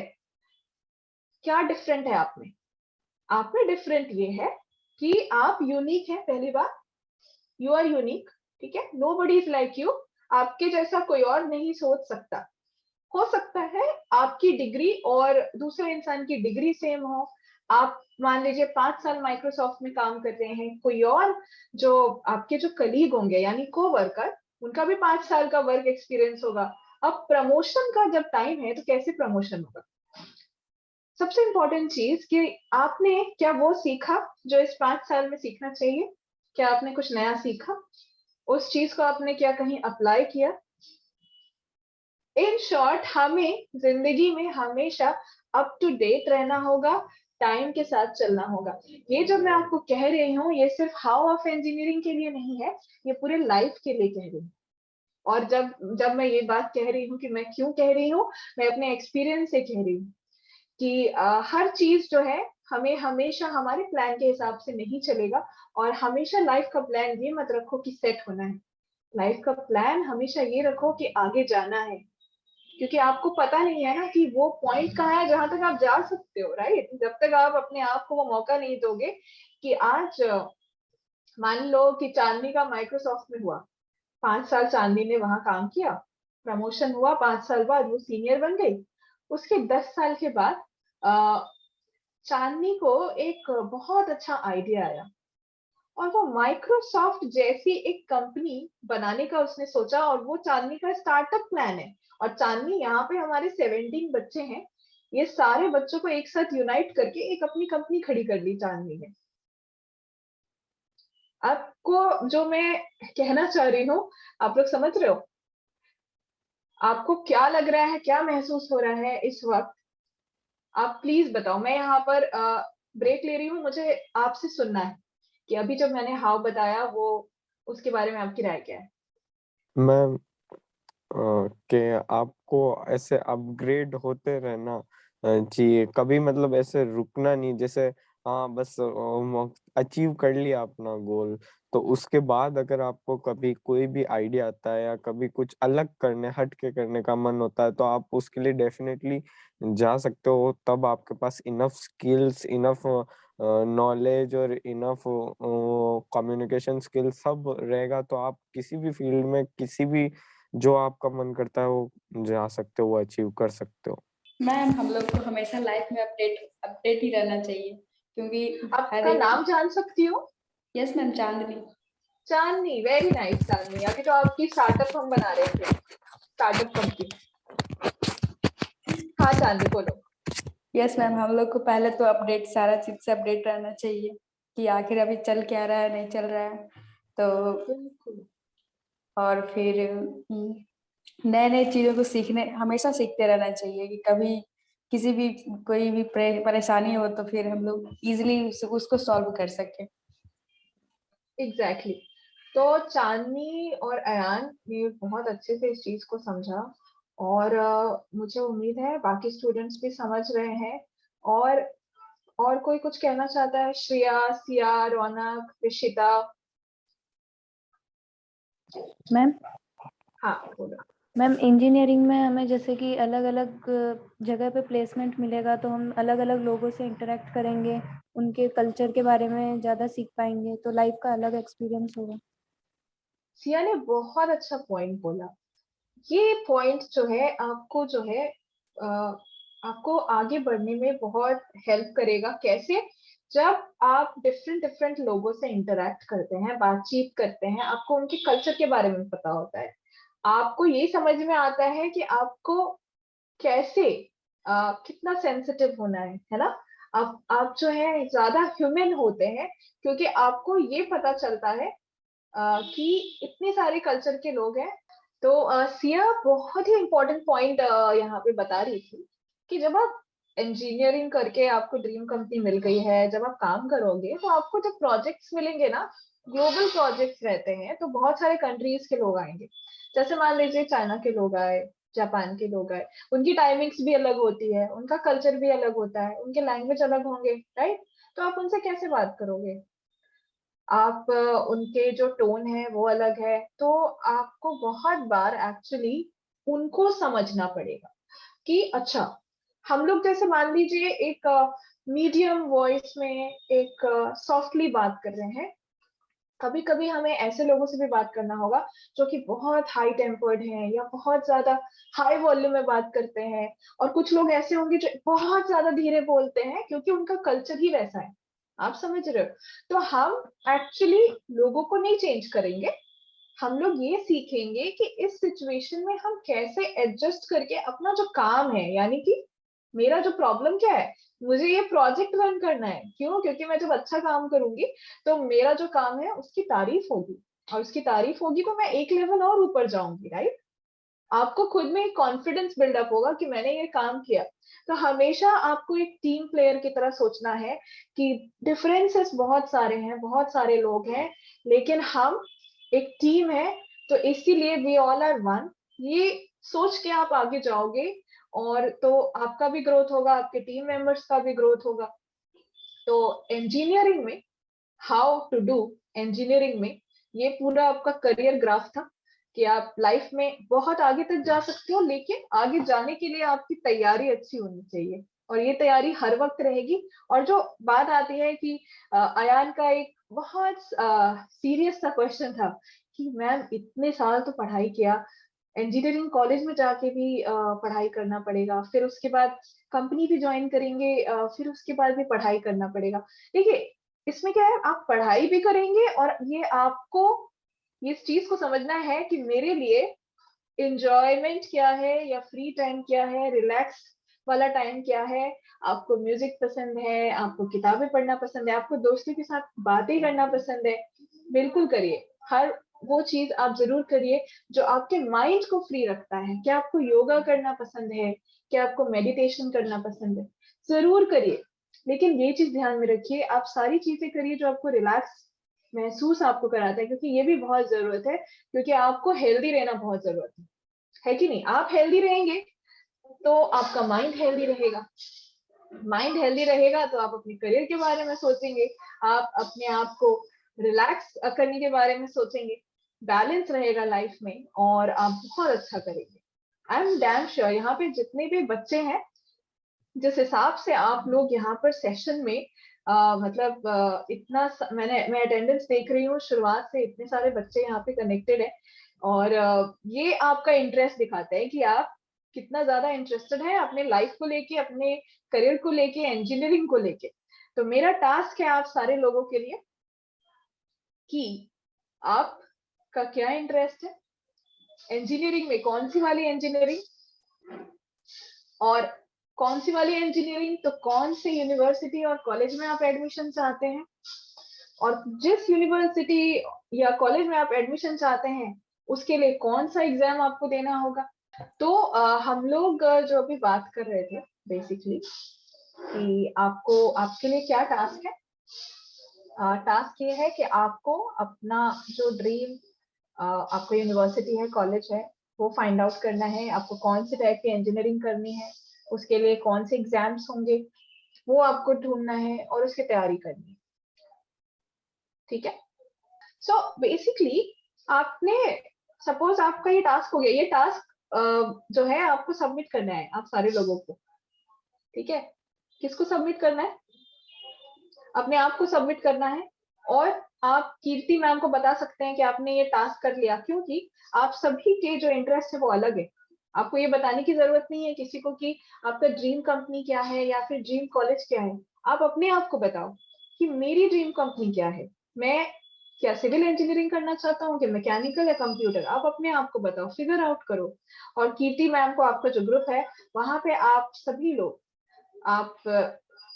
क्या डिफरेंट है आप में डिफरेंट ये है कि आप यूनिक हैं, पहली बात, यू आर यूनिक। ठीक है, नोबडी इज लाइक यू, आपके जैसा कोई और नहीं सोच सकता। हो सकता है आपकी डिग्री और दूसरे इंसान की डिग्री सेम हो, आप मान लीजिए 5 साल माइक्रोसॉफ्ट में काम कर रहे हैं, कोई और जो आपके जो कलीग होंगे यानी को वर्कर, उनका भी 5 साल का वर्क एक्सपीरियंस होगा। अब प्रमोशन का जब टाइम है तो कैसे प्रमोशन होगा? सबसे इंपॉर्टेंट चीज कि आपने क्या वो सीखा जो इस 5 साल में सीखना चाहिए? क्या आपने कुछ नया सीखा? उस चीज को आपने क्या कहीं अप्लाई किया? इन शॉर्ट, हमें जिंदगी में हमेशा अप टू डेट रहना होगा, टाइम के साथ चलना होगा। ये जो मैं आपको कह रही हूँ, ये सिर्फ हाउ ऑफ इंजीनियरिंग के लिए नहीं है, ये पूरे लाइफ के लिए कह रही हूँ। और जब जब मैं ये बात कह रही हूँ कि मैं क्यों कह रही हूँ, मैं अपने एक्सपीरियंस से कह रही हूँ कि हर चीज जो है हमें हमेशा हमारे प्लान के हिसाब से नहीं चलेगा। और हमेशा लाइफ का प्लान ये मत रखो कि सेट होना है, लाइफ का प्लान हमेशा ये रखो कि आगे जाना है, क्योंकि आपको पता नहीं है ना कि वो पॉइंट कहाँ है जहां तक आप जा सकते हो। राइट, जब तक आप अपने आप को वो मौका नहीं दोगे कि आज मान लो कि चांदनी का माइक्रोसॉफ्ट में हुआ, 5 साल चांदनी ने वहां काम किया, प्रमोशन हुआ, 5 साल बाद वो सीनियर बन गई। उसके 10 साल के बाद चांदनी को एक बहुत अच्छा आइडिया आया और वो माइक्रोसॉफ्ट जैसी एक कंपनी बनाने का उसने सोचा, और वो चांदनी का स्टार्टअप प्लान है। और चांदनी, यहाँ पे हमारे 17 बच्चे हैं, ये सारे बच्चों को एक साथ यूनाइट करके एक अपनी कंपनी खड़ी कर ली चांदनी ने। आपको जो मैं कहना चाह रही हूँ, आप लोग समझ रहे हो? आपको क्या लग रहा है, क्या महसूस हो रहा है इस वक्त? आप प्लीज बताओ। मैं यहाँ पर ब्रेक ले रही हूँ, मुझे आपसे सुनना है कि अभी जब मैंने हाउ बताया वो, उसके बारे में आपकी राय क्या है? मैम कि आपको ऐसे अपग्रेड होते रहना चाहिए, कभी मतलब ऐसे रुकना नहीं। जैसे हाँ बस अचीव कर लिया अपना गोल, तो उसके बाद अगर आपको कभी कोई भी आइडिया आता है या कभी कुछ अलग करने, हट के करने का मन होता है, तो आप उसके लिए डेफिनेटली जा सकते हो। तब आपके पास इनफ स्किल्स, इनफ नॉलेज और इनफ कम्युनिकेशन स्किल्स सब रहेगा, तो आप किसी भी फील्ड में, किसी भी जो आपका मन करता है वो जा सकते हो, वो अचीव कर सकते हो। मैम, हम लोग को हमेशा लाइफ में अपडेट ही रहना चाहिए, क्योंकि हर आपका एक। नाम जान सकती हूँ? यस मैम, चांदनी। चांदनी, वेरी नाइस चांदनी। अभी तो आपकी स्टार्टअप हम बना रहे थे, स्टार्टअप कंपनी। हाँ चांदनी बोलो। यस मैम, हम लोग को पहले तो अपडेट, सारा चीज से अपडेट रहना चाहिए कि आखिर अभी चल क्या रहा है, नहीं चल रहा है। तो बिल्कुल। और फिर नए नए चीजों को सीखने, हमेशा सीखते रहना चाहिए कि कभी किसी भी कोई भी परेशानी हो तो फिर हम लोग इजिली उसको सॉल्व कर सके। एग्जैक्टली। तो चांदनी और अयान ने बहुत अच्छे से इस चीज को समझा, और मुझे उम्मीद है बाकी स्टूडेंट्स भी समझ रहे हैं। और और कोई कुछ कहना चाहता है? श्रेया, सिया, रौनक, ऋषिता? मैम हाँ बोलो। मैम इंजीनियरिंग में हमें जैसे कि अलग अलग जगह पे प्लेसमेंट मिलेगा, तो हम अलग अलग लोगों से इंटरेक्ट करेंगे, उनके कल्चर के बारे में ज़्यादा सीख पाएंगे, तो लाइफ का अलग एक्सपीरियंस होगा। सिया ने बहुत अच्छा पॉइंट बोला। ये पॉइंट जो है आपको जो है अ, आपको आगे बढ़ने में बहुत हेल्प करेगा। कैसे? जब आप डिफरेंट डिफरेंट लोगों से इंटरेक्ट करते हैं, बातचीत करते हैं, आपको उनके कल्चर के बारे में पता होता है, आपको ये समझ में आता है कि आपको कैसे कितना सेंसिटिव होना है ना? आप जो है ज्यादा ह्यूमन होते हैं, क्योंकि आपको ये पता चलता है कि इतने सारे कल्चर के लोग हैं। तो सिया बहुत ही इम्पोर्टेंट पॉइंट यहाँ पे बता रही थी कि जब आप इंजीनियरिंग करके आपको ड्रीम कंपनी मिल गई है, जब आप काम करोगे तो आपको जब प्रोजेक्ट्स मिलेंगे ना, ग्लोबल प्रोजेक्ट्स रहते हैं, तो बहुत सारे कंट्रीज के लोग आएंगे। जैसे मान लीजिए चाइना के लोग आए, जापान के लोग आए, उनकी टाइमिंग्स भी अलग होती है, उनका कल्चर भी अलग होता है, उनके लैंग्वेज अलग होंगे, राइट? तो आप उनसे कैसे बात करोगे? आप उनके जो टोन है वो अलग है, तो आपको बहुत बार एक्चुअली उनको समझना पड़ेगा कि अच्छा, हम लोग जैसे मान लीजिए एक मीडियम वॉइस में एक सॉफ्टली बात कर रहे हैं, कभी कभी हमें ऐसे लोगों से भी बात करना होगा जो कि बहुत हाई टेम्पर्ड हैं या बहुत ज्यादा हाई वॉल्यूम में बात करते हैं, और कुछ लोग ऐसे होंगे जो बहुत ज्यादा धीरे बोलते हैं क्योंकि उनका कल्चर ही वैसा है। आप समझ रहे हो? तो हम एक्चुअली लोगों को नहीं चेंज करेंगे, हम लोग ये सीखेंगे कि इस सिचुएशन में हम कैसे एडजस्ट करके अपना जो काम है, यानी कि मेरा जो प्रॉब्लम क्या है, मुझे ये प्रोजेक्ट रन करना है। क्यों? क्योंकि मैं जब अच्छा काम करूंगी तो मेरा जो काम है उसकी तारीफ होगी, और उसकी तारीफ होगी तो मैं एक लेवल और ऊपर जाऊंगी, राइट? आपको खुद में एक कॉन्फिडेंस बिल्डअप होगा कि मैंने ये काम किया। तो हमेशा आपको एक टीम प्लेयर की तरह सोचना है कि डिफरेंसेस बहुत सारे हैं, बहुत सारे लोग हैं, लेकिन हम एक टीम है, तो इसीलिए वी ऑल आर वन। ये सोच के आप आगे जाओगे, और तो आपका भी ग्रोथ होगा, आपके टीम मेंबर्स का भी ग्रोथ होगा। तो इंजीनियरिंग में, हाउ टू डू इंजीनियरिंग में, ये पूरा आपका करियर ग्राफ था कि आप लाइफ में बहुत आगे तक जा सकते हो, लेकिन आगे जाने के लिए आपकी तैयारी अच्छी होनी चाहिए, और ये तैयारी हर वक्त रहेगी। और जो बात आती है कि अयान का एक बहुत सीरियस सा क्वेश्चन था कि मैम इतने साल तो पढ़ाई किया, इंजीनियरिंग कॉलेज में जाके भी पढ़ाई करना पड़ेगा, फिर उसके बाद कंपनी भी ज्वाइन करेंगे, फिर उसके बाद भी पढ़ाई करना पड़ेगा। देखिए, इसमें क्या है, आप पढ़ाई भी करेंगे, और ये आपको इस चीज को समझना है कि मेरे लिए एंजॉयमेंट क्या है या फ्री टाइम क्या है, रिलैक्स वाला टाइम क्या है। आपको म्यूजिक पसंद है, आपको किताबें पढ़ना पसंद है, आपको दोस्तों के साथ बातें करना पसंद है, बिल्कुल करिए। हर वो चीज आप जरूर करिए जो आपके माइंड को फ्री रखता है। क्या आपको योगा करना पसंद है? क्या आपको मेडिटेशन करना पसंद है? जरूर करिए, लेकिन ये चीज ध्यान में रखिए, आप सारी चीजें करिए जो आपको रिलैक्स महसूस आपको कराता है, क्योंकि ये भी बहुत जरूरत है, क्योंकि आपको हेल्दी रहना बहुत जरूरत है कि नहीं? आप हेल्दी रहेंगे तो आपका माइंड हेल्दी रहेगा, माइंड हेल्दी रहेगा तो आप अपने करियर के बारे में सोचेंगे, आप अपने आप को रिलैक्स करने के बारे में सोचेंगे, बैलेंस रहेगा लाइफ में, और आप बहुत अच्छा करेंगे। आई एम डैम श्योर यहाँ पे जितने भी बच्चे हैं, जिस हिसाब से आप लोग यहाँ पर सेशन में मतलब मैं अटेंडेंस देख रही हूँ, शुरुआत से इतने सारे बच्चे यहाँ पे कनेक्टेड है, और ये आपका इंटरेस्ट दिखाता है कि आप कितना ज्यादा इंटरेस्टेड है अपने लाइफ को लेके, अपने करियर को लेके, इंजीनियरिंग को लेके। तो मेरा टास्क है आप सारे लोगों के लिए कि आपका क्या इंटरेस्ट है, इंजीनियरिंग में कौन सी वाली इंजीनियरिंग, और कौन सी वाली इंजीनियरिंग तो कौन से यूनिवर्सिटी और कॉलेज में आप एडमिशन चाहते हैं, और जिस यूनिवर्सिटी या कॉलेज में आप एडमिशन चाहते हैं उसके लिए कौन सा एग्जाम आपको देना होगा। तो हम लोग जो अभी बात कर रहे थे बेसिकली कि आपको, आपके लिए क्या टास्क है। टास्क ये है कि आपको अपना जो ड्रीम आपको यूनिवर्सिटी है, कॉलेज है, वो फाइंड आउट करना है। आपको कौन से टाइप की इंजीनियरिंग करनी है, उसके लिए कौन से एग्जाम्स होंगे, वो आपको ढूंढना है और उसकी तैयारी करनी है। ठीक है? सो बेसिकली आपने, सपोज आपका ये टास्क हो गया, ये टास्क जो है आपको सबमिट करना है आप सारे लोगों को। ठीक है? किसको सबमिट करना है? अपने आप को सबमिट करना है, और आप कीर्ति मैम को बता सकते हैं कि आपने ये टास्क कर लिया, क्योंकि आप सभी के जो इंटरेस्ट है वो अलग है। आपको ये बताने की जरूरत नहीं है किसी को कि आपका ड्रीम कंपनी क्या है या फिर ड्रीम कॉलेज क्या है। आप अपने आप को बताओ कि मेरी ड्रीम कंपनी क्या है, मैं क्या सिविल इंजीनियरिंग करना चाहता हूँ कि मैकेनिकल या कंप्यूटर। आप अपने आप को बताओ, फिगर आउट करो। और कीर्ति मैम को, आपका जो ग्रुप है वहां पे आप सभी लोग आप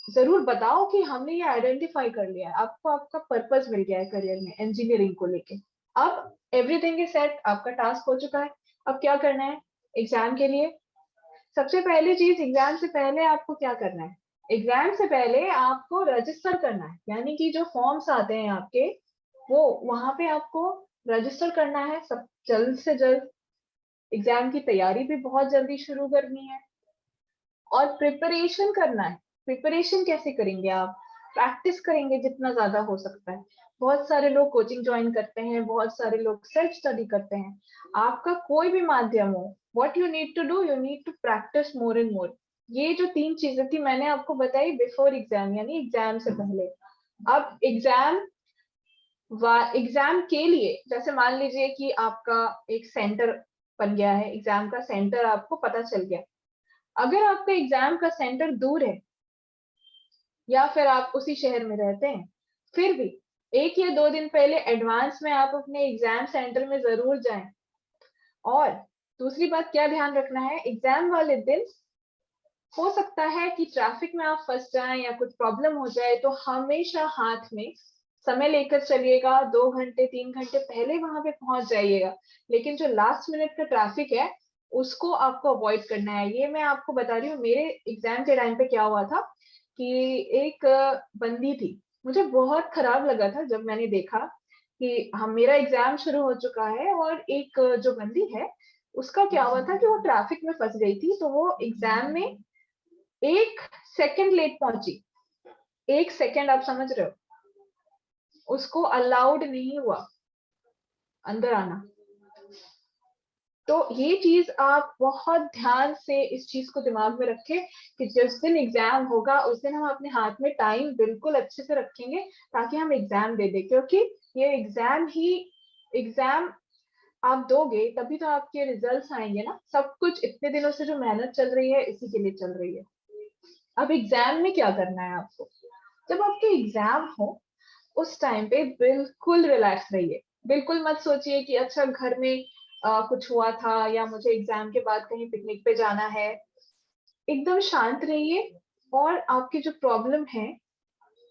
जरूर बताओ कि हमने ये आइडेंटिफाई कर लिया है, आपको आपका पर्पस मिल गया है करियर में इंजीनियरिंग को लेके। अब एवरीथिंग इज सेट, आपका टास्क हो चुका है। अब क्या करना है एग्जाम के लिए? सबसे पहली चीज, एग्जाम से पहले आपको क्या करना है? एग्जाम से पहले आपको रजिस्टर करना है, यानी कि जो फॉर्म्स आते हैं आपके, वो वहां पे आपको रजिस्टर करना है सब जल्द से जल्द। एग्जाम की तैयारी भी बहुत जल्दी शुरू करनी है और प्रिपरेशन करना है। प्रिपरेशन कैसे करेंगे आप? प्रैक्टिस करेंगे जितना ज्यादा हो सकता है। बहुत सारे लोग कोचिंग ज्वाइन करते हैं, बहुत सारे लोग सेल्फ स्टडी करते हैं। आपका कोई भी माध्यम हो, what you need to do, you need to practice more and more. ये जो 3 चीजें थी मैंने आपको बताई बिफोर एग्जाम, यानी एग्जाम से पहले। अब एग्जाम के लिए, जैसे मान लीजिए कि आपका एक सेंटर बन गया है, एग्जाम का सेंटर आपको पता चल गया। अगर आपका एग्जाम का सेंटर दूर है या फिर आप उसी शहर में रहते हैं, फिर भी 1 या 2 दिन पहले एडवांस में आप अपने एग्जाम सेंटर में जरूर जाएं। और दूसरी बात क्या ध्यान रखना है, एग्जाम वाले दिन हो सकता है कि ट्रैफिक में आप फंस जाएं या कुछ प्रॉब्लम हो जाए, तो हमेशा हाथ में समय लेकर चलिएगा। 2 घंटे 3 घंटे पहले वहां पे पहुंच जाइएगा। लेकिन जो लास्ट मिनट का ट्रैफिक है उसको आपको अवॉइड करना है। ये मैं आपको बता रही हूँ, मेरे एग्जाम के टाइम पे क्या हुआ था कि एक बंदी थी, मुझे बहुत खराब लगा था जब मैंने देखा कि हम मेरा एग्जाम शुरू हो चुका है और एक जो बंदी है उसका क्या हुआ था कि वो ट्रैफिक में फंस गई थी। तो वो एग्जाम में 1 सेकंड लेट पहुंची। 1 सेकंड, आप समझ रहे हो, उसको अलाउड नहीं हुआ अंदर आना। तो ये चीज आप बहुत ध्यान से इस चीज को दिमाग में रखें कि जिस दिन एग्जाम होगा उस दिन हम अपने हाथ में टाइम बिल्कुल अच्छे से रखेंगे ताकि हम एग्जाम दे दें। क्योंकि ये एग्जाम आप दोगे तभी तो आपके रिजल्ट्स आएंगे ना। सब कुछ इतने दिनों से जो मेहनत चल रही है इसी के लिए चल रही है। अब एग्जाम में क्या करना है आपको? जब आपके एग्जाम हो उस टाइम पे बिल्कुल रिलैक्स रहिए। बिल्कुल मत सोचिए कि अच्छा घर में कुछ हुआ था या मुझे एग्जाम के बाद कहीं पिकनिक पे जाना है। एकदम शांत रहिए और आपकी जो प्रॉब्लम है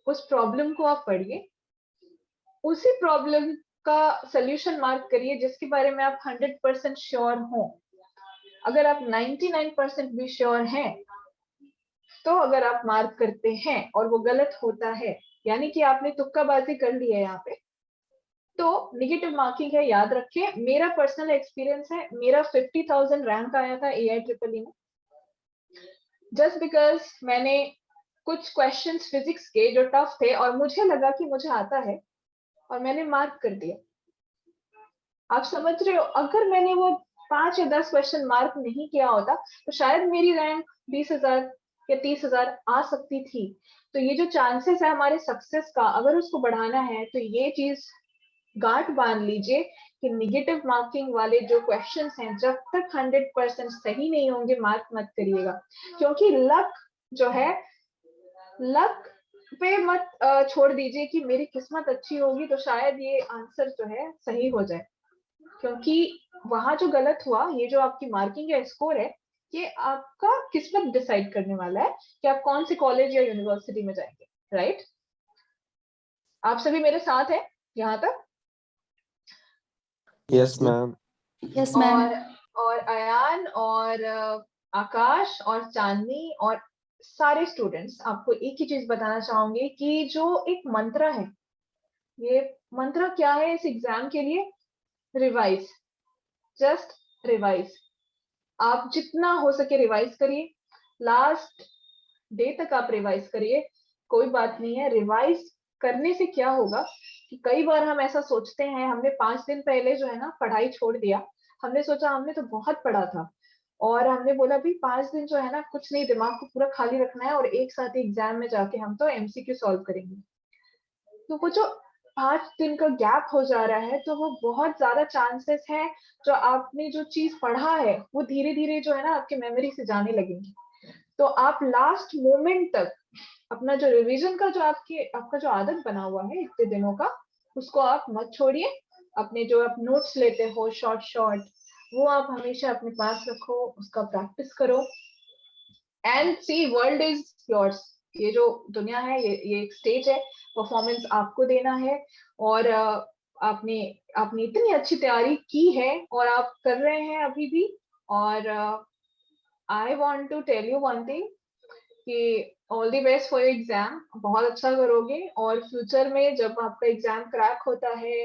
उस प्रॉब्लम को आप पढ़िए, उसी प्रॉब्लम का सलूशन मार्क करिए जिसके बारे में आप 100% श्योर हो। अगर आप 99% भी श्योर हैं तो अगर आप मार्क करते हैं और वो गलत होता है, यानी कि आपने तुक्काबाजी कर ली है यहाँ पे, तो नेगेटिव मार्किंग है। याद रखिए, मेरा पर्सनल एक्सपीरियंस है, मेरा 50,000 रैंक आया था AIEEE में, जस्ट बिकॉज मैंने कुछ क्वेश्चंस फिजिक्स के जो टफ थे और मुझे लगा कि मुझे आता है और मैंने मार्क कर दिया। आप समझ रहे हो, अगर मैंने वो 5 या 10 क्वेश्चन मार्क नहीं किया होता तो शायद मेरी रैंक 20,000 या 30,000 आ सकती थी। तो ये जो चांसेस है हमारे सक्सेस का, अगर उसको बढ़ाना है तो ये चीज गांठ बांध लीजिए कि निगेटिव मार्किंग वाले जो क्वेश्चंस हैं जब तक 100% सही नहीं होंगे मार्क मत करिएगा। क्योंकि लक जो है, लक पे मत छोड़ दीजिए कि मेरी किस्मत अच्छी होगी तो शायद ये आंसर जो है सही हो जाए। क्योंकि वहां जो गलत हुआ, ये जो आपकी मार्किंग है, स्कोर है, ये आपका किस्मत डिसाइड करने वाला है कि आप कौन से कॉलेज या यूनिवर्सिटी में जाएंगे। राइट? आप सभी मेरे साथ हैं यहाँ तक? Yes ma'am. Yes ma'am. और अयान और आकाश और चांदनी और सारे स्टूडेंट्स, आपको एक ही चीज बताना चाहूंगी कि जो एक मंत्र है, ये मंत्र क्या है इस एग्जाम के लिए? Revise, just revise. आप जितना हो सके रिवाइज करिए, लास्ट डे तक आप रिवाइज करिए। कोई बात नहीं है, रिवाइज करने से क्या होगा कि कई बार हम ऐसा सोचते हैं, हमने 5 दिन पहले जो है ना पढ़ाई छोड़ दिया, हमने सोचा हमने तो बहुत पढ़ा था और हमने बोला भी 5 दिन जो है ना कुछ नहीं, दिमाग को पूरा खाली रखना है और एक साथ एग्जाम में जाके हम तो MCQ सॉल्व करेंगे। तो वो जो 5 दिन का गैप हो जा रहा है, तो वो बहुत ज्यादा चांसेस है जो आपने जो चीज पढ़ा है वो धीरे धीरे जो है ना आपके मेमोरी से जाने लगेंगी। तो आप लास्ट मोमेंट तक अपना जो रिवीजन का जो आपका जो आदत बना हुआ है इतने दिनों का, उसको आप मत छोड़िए। अपने जो आप नोट्स लेते हो शॉर्ट वो आप हमेशा अपने पास रखो, उसका प्रैक्टिस करो and see world is yours. ये जो दुनिया है ये एक स्टेज है, परफॉर्मेंस आपको देना है। और आपने इतनी अच्छी तैयारी की है और आप कर रहे हैं अभी भी, और I want to tell you one thing कि all the best for exam, बहुत अच्छा करोगे और फ्यूचर में जब आपका एग्जाम क्रैक होता है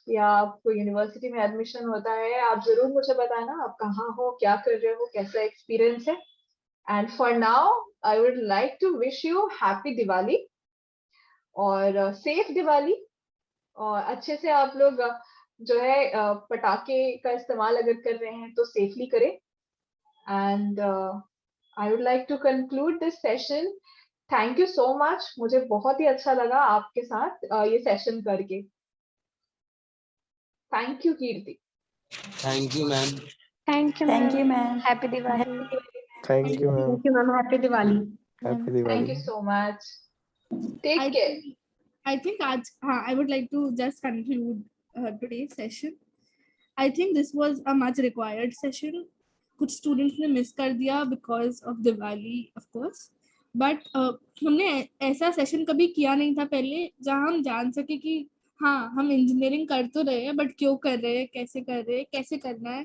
या आपको यूनिवर्सिटी में एडमिशन होता है, आप जरूर मुझे बताना आप कहाँ हो, क्या कर रहे हो, कैसा एक्सपीरियंस है। And for now I would like to wish you happy Diwali और सेफ दिवाली, और अच्छे से आप लोग जो है पटाखे का इस्तेमाल अगर कर रहे हैं तो सेफली करें। And I would like to conclude this session. Thank you so much. मुझे बहुत ही अच्छा लगा आपके साथ ये सेशन करके। Thank you, Kirti. Thank you ma'am. Thank you thank you ma'am. Happy Diwali. Thank you ma'am. Thank you ma'am, happy Diwali. Happy Thank Diwali. you so much. Take I care. I think I would like to just conclude today's session. I think this was a much required session. कुछ students ने miss कर दिया because of Diwali of course, but हमने ऐसा session कभी किया नहीं था पहले जहां हम जान सके कि हाँ हम इंजीनियरिंग कर तो रहे हैं बट क्यों कर रहे हैं, कैसे कर रहे हैं, कैसे करना है,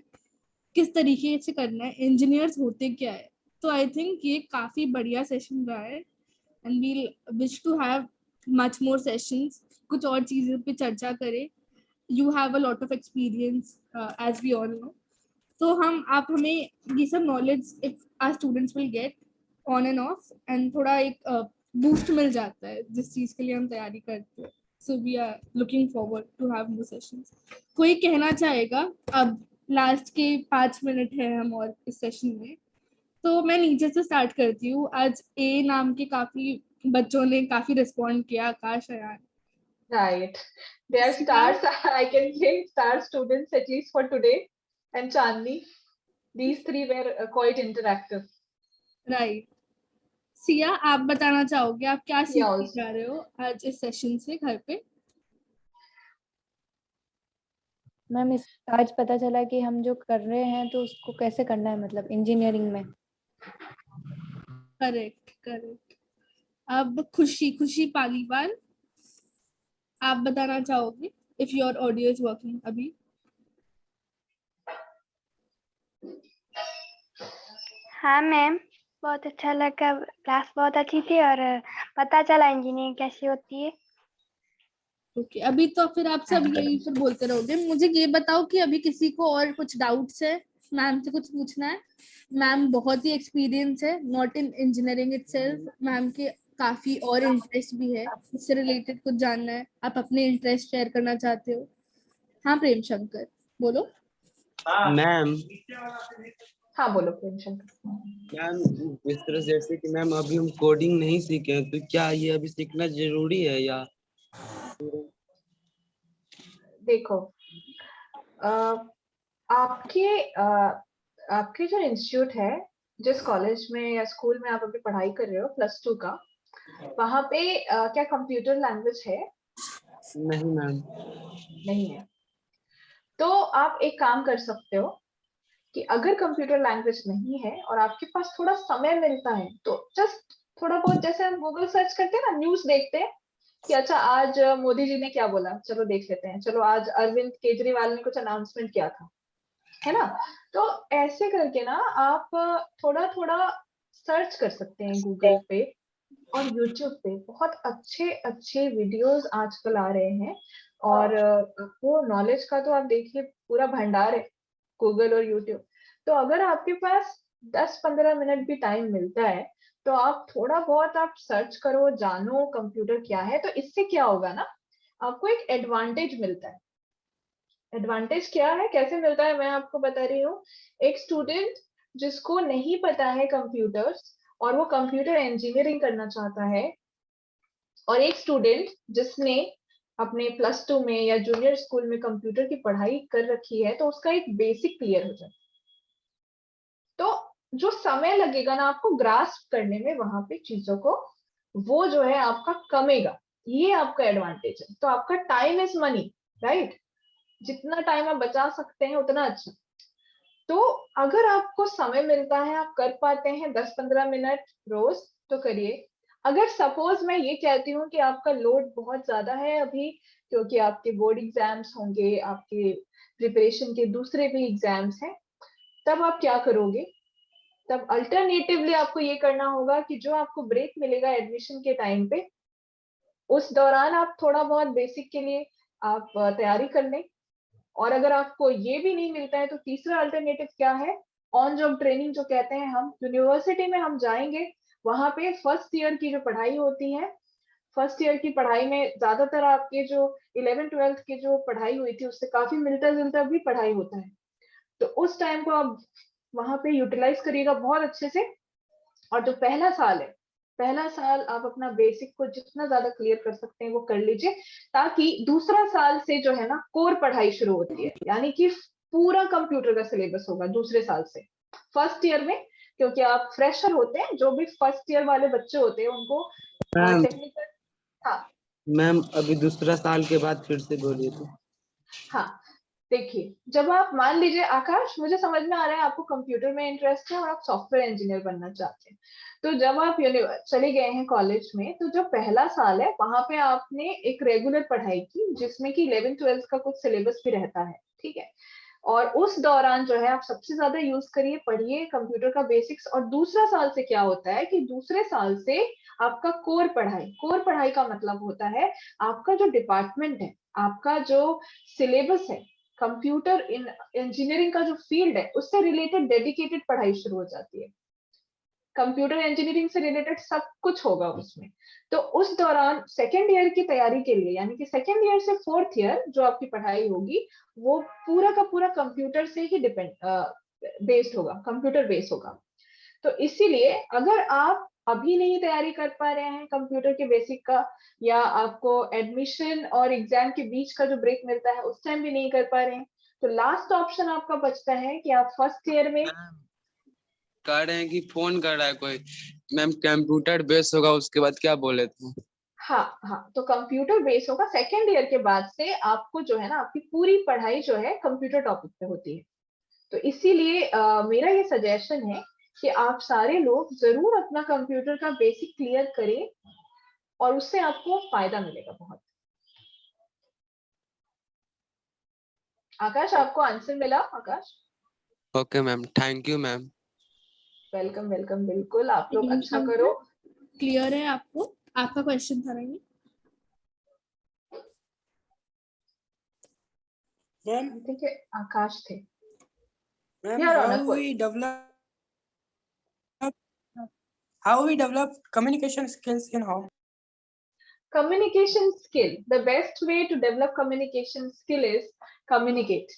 किस तरीके से करना है, इंजीनियर्स होते क्या है। तो आई थिंक ये काफी बढ़िया सेशन रहा है and we wish to have much more sessions, कुछ और चीजों पे चर्चा करें। You have a lot of experience as we all know, तो आप हमें ये सब knowledge if our students will get on and off and थोड़ा एक बूस्ट मिल जाता है जिस चीज के लिए हम तैयारी करते हैं। So we are looking forward to have more sessions. कोई कहना चाहेगा? अब लास्ट के 5 मिनट है हम और इस सेशन में, तो मैं नीचे से स्टार्ट करती हूँ। आज ए नाम के काफी बच्चों ने काफी रिस्पॉन्ड किया, आकाश, Ayan. Right. They are stars. I can say star students at least for today. And Chandni, these three were quite interactive. Right. Siya, आप बताना चाहोगे आप क्या Yeah, सीखने also. जा रहे हो आज इस सेशन से घर पे? मैम इस आज पता चला कि हम जो कर रहे हैं तो उसको कैसे करना है, मतलब इंजीनियरिंग में। Correct correct. अब खुशी पालीवाल, आप बताना चाहोगे if your audio is working अभी? हाँ मैम, बहुत अच्छा लगा, क्लास बहुत अच्छी थी और पता चला इंजीनियरिंग कैसी होती है। ओके, अभी तो फिर आप सब यही फिर बोलते रहोगे। मुझे ये बताओ कि अभी किसी को और कुछ डाउट्स है, मैम से कुछ पूछना है? मैम बहुत ही एक्सपीरियंस है, not in engineering itself, ma'am के काफी और इंटरेस्ट भी है, इससे रिलेटेड कुछ जानना है, आप अपने इंटरेस्ट शेयर करना चाहते हो? हाँ प्रेम शंकर बोलो। मैम हाँ बोलो प्रेम शंकर। मैम इस तरह जैसे कि मैम अभी हम कोडिंग नहीं सीखे हैं, तो क्या ये अभी सीखना जरूरी है या? देखो आपके जो इंस्टीट्यूट है, जिस कॉलेज में या स्कूल में आप अभी पढ़ाई कर रहे हो +2 का, वहाँ पे क्या कंप्यूटर लैंग्वेज है? नहीं मैम। नहीं है। तो आप एक काम कर सकते हो कि अगर कंप्यूटर लैंग्वेज नहीं है और आपके पास थोड़ा समय मिलता है तो जस्ट थोड़ा बहुत, जैसे हम गूगल सर्च करते हैं ना, न्यूज देखते हैं कि अच्छा आज मोदी जी ने क्या बोला, चलो देख लेते हैं, चलो आज अरविंद केजरीवाल ने कुछ अनाउंसमेंट किया था, है ना। तो ऐसे करके ना आप थोड़ा थोड़ा सर्च कर सकते हैं गूगल पे और यूट्यूब पे। बहुत अच्छे अच्छे वीडियोस आजकल आ रहे हैं और वो नॉलेज का तो आप देखिए पूरा भंडार है गूगल और यूट्यूब। तो अगर आपके पास 10-15 मिनट भी टाइम मिलता है तो आप थोड़ा बहुत आप सर्च करो, जानो कंप्यूटर क्या है। तो इससे क्या होगा ना, आपको एक एडवांटेज मिलता है। एडवांटेज क्या है, कैसे मिलता है, मैं आपको बता रही हूँ। एक स्टूडेंट जिसको नहीं पता है कंप्यूटर्स और वो कंप्यूटर इंजीनियरिंग करना चाहता है, और एक स्टूडेंट जिसने अपने +2 में या जूनियर स्कूल में कंप्यूटर की पढ़ाई कर रखी है, तो उसका एक बेसिक क्लियर हो जाए। तो जो समय लगेगा ना आपको ग्रास्प करने में वहां पे चीजों को, वो जो है आपका कमेगा। ये आपका एडवांटेज है। तो आपका टाइम इज मनी, राइट? जितना टाइम आप बचा सकते हैं उतना अच्छा। तो अगर आपको समय मिलता है, आप कर पाते हैं 10-15 मिनट रोज, तो करिए। अगर सपोज मैं ये कहती हूँ कि आपका लोड बहुत ज्यादा है अभी, क्योंकि आपके बोर्ड एग्जाम्स होंगे, आपके प्रिपरेशन के दूसरे भी एग्जाम्स हैं, तब आप क्या करोगे? तब अल्टरनेटिवली आपको ये करना होगा कि जो आपको ब्रेक मिलेगा एडमिशन के टाइम पे, उस दौरान आप थोड़ा बहुत बेसिक के लिए आप तैयारी कर लें। और अगर आपको ये भी नहीं मिलता है तो तीसरा अल्टरनेटिव क्या है, ऑन जॉब ट्रेनिंग जो कहते हैं हम। यूनिवर्सिटी में हम जाएंगे, वहां पे फर्स्ट ईयर की जो पढ़ाई होती है, फर्स्ट ईयर की पढ़ाई में ज्यादातर आपके जो 11th-12th की जो पढ़ाई हुई थी उससे काफी मिलता जुलता भी पढ़ाई होता है। तो उस टाइम को आप वहां पे यूटिलाइज करिएगा बहुत अच्छे से। और जो पहला साल है, पहला साल आप अपना बेसिक को जितना ज्यादा क्लियर कर सकते हैं वो कर लीजिए, ताकि दूसरा साल से जो है ना कोर पढ़ाई शुरू होती है, यानी कि पूरा कंप्यूटर का सिलेबस होगा दूसरे साल से। फर्स्ट ईयर में क्योंकि आप फ्रेशर होते हैं, जो भी फर्स्ट ईयर वाले बच्चे होते हैं उनको टेक्निकल। हाँ मैम, अभी दूसरा साल के बाद फिर से बोलिए तो। हाँ, देखिए, जब आप मान लीजिए आकाश, मुझे समझ में आ रहा है आपको कंप्यूटर में इंटरेस्ट है और आप सॉफ्टवेयर इंजीनियर बनना चाहते हैं। तो जब आप चले गए हैं कॉलेज में, तो जो पहला साल है वहां पे आपने एक रेगुलर पढ़ाई की, जिसमें कि 11th-12th का कुछ सिलेबस भी रहता है, ठीक है। और उस दौरान जो है आप सबसे ज्यादा यूज करिए, पढ़िए कंप्यूटर का बेसिक्स। और दूसरा साल से क्या होता है कि दूसरे साल से आपका कोर पढ़ाई का मतलब होता है आपका जो डिपार्टमेंट है, आपका जो सिलेबस है, कंप्यूटर इंजीनियरिंग का जो फील्ड है उससे रिलेटेड डेडिकेटेड पढ़ाई शुरू हो जाती है। कंप्यूटर इंजीनियरिंग से रिलेटेड सब कुछ होगा उसमें। तो उस दौरान सेकेंड ईयर की तैयारी के लिए, यानी कि सेकेंड ईयर से फोर्थ ईयर जो आपकी पढ़ाई होगी वो पूरा का पूरा कंप्यूटर से ही बेस्ड होगा, कंप्यूटर बेस्ड होगा। तो इसीलिए अगर आप अभी नहीं तैयारी कर पा रहे हैं कंप्यूटर के बेसिक का, या आपको एडमिशन और एग्जाम के बीच का जो ब्रेक मिलता है उस टाइम भी नहीं कर पा रहे हैं, तो लास्ट ऑप्शन आपका बचता है कि आप फर्स्ट ईयर में कह रहे हैं कि फोन कर रहा है कोई। मैम, कंप्यूटर बेस होगा उसके बाद क्या बोले थे? हाँ, तो कंप्यूटर बेस होगा। सेकेंड ईयर के बाद से आपको जो है ना, आपकी पूरी पढ़ाई जो है कंप्यूटर टॉपिक पे होती है। तो इसीलिए मेरा ये सजेशन है कि आप सारे लोग जरूर अपना कंप्यूटर का बेसिक क्लियर करें, और उससे आपको फायदा मिलेगा बहुत। आकाश, आपको आंसर मिला? Akash, okay ma'am, thank you ma'am. Welcome welcome, बिल्कुल आप लोग अच्छा करो। क्लियर है आपको? आपका क्वेश्चन था राइट? मैम, ठीक है, आकाश थे। Ma'am, Yeah, how Ronak, we develop communication skills in home? communication skill. The best way to develop communication skill is communicate.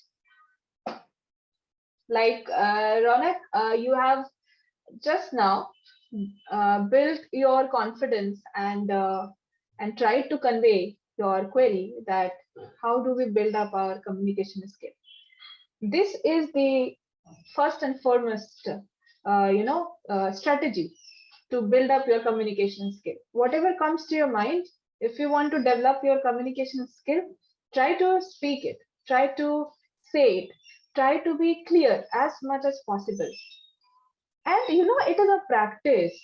Like Ronak, you have just now built your confidence and tried to convey your query that how do we build up our communication skill. This is the first and foremost strategy to build up your communication skill. Whatever comes to your mind, if you want to develop your communication skill, try to speak it, try to say it, try to be clear as much as possible. And it is a practice.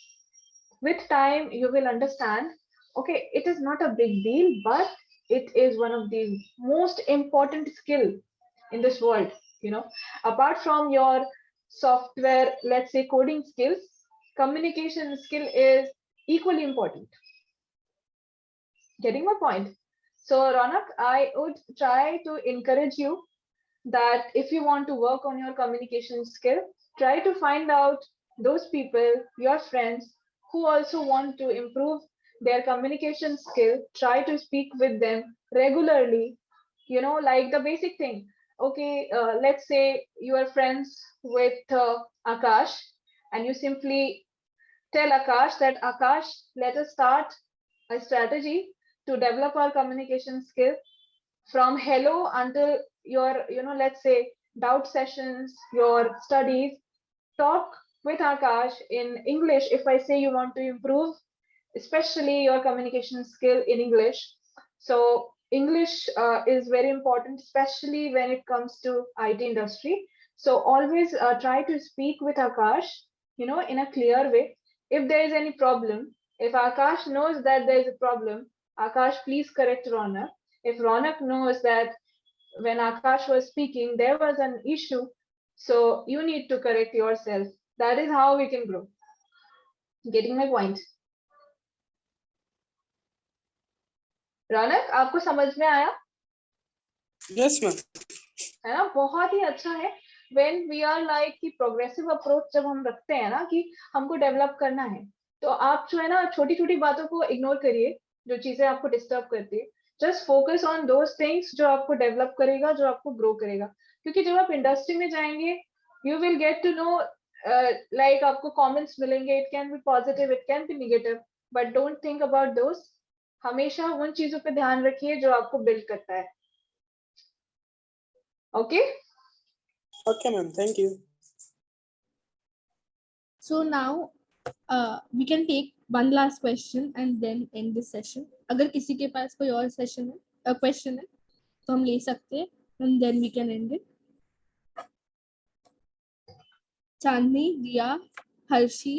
With time you will understand, okay, it is not a big deal, but it is one of the most important skill in this world. Apart from your software, let's say coding skills, communication skill is equally important. Getting my point? So Ronak, I would try to encourage you that if you want to work on your communication skill, try to find out those people, your friends, who also want to improve their communication skill. Try to speak with them regularly, like the basic thing. Okay, let's say you are friends with Akash, and you simply tell Akash that, Akash, let us start a strategy to develop our communication skill from hello until your, let's say doubt sessions, your studies. Talk with Akash in English. If I say you want to improve, especially your communication skill in English. So English is very important, especially when it comes to IT industry. So always try to speak with Akash, in a clear way. If there is any problem, if Akash knows that there is a problem, Akash, please correct Ronak. If Ronak knows that when Akash was speaking, there was an issue, so you need to correct yourself. That is how we can grow. Getting my point? रौनक, आपको समझ में आया? Yes ma'am. है ना, बहुत ही अच्छा है। When we are like कि प्रोग्रेसिव अप्रोच जब हम रखते हैं ना कि हमको डेवलप करना है, तो आप जो है ना छोटी छोटी बातों को इग्नोर करिए जो चीजें आपको डिस्टर्ब करती है। Just focus on those things जो आपको डेवलप करेगा, जो आपको ग्रो करेगा। क्योंकि जब आप इंडस्ट्री में जाएंगे, you will get to know, like आपको कमेंट्स मिलेंगे, it can be positive, it can be negative, but don't think about those. हमेशा उन चीजों पे ध्यान रखिए जो आपको बिल्ड करता है। Okay okay ma'am, thank you. So now we can take one last question and then end this session. अगर किसी के पास कोई और सेशन है, क्वेश्चन है, तो हम ले सकते हैं and then we can end it. चांदनी, दिया, हर्षी,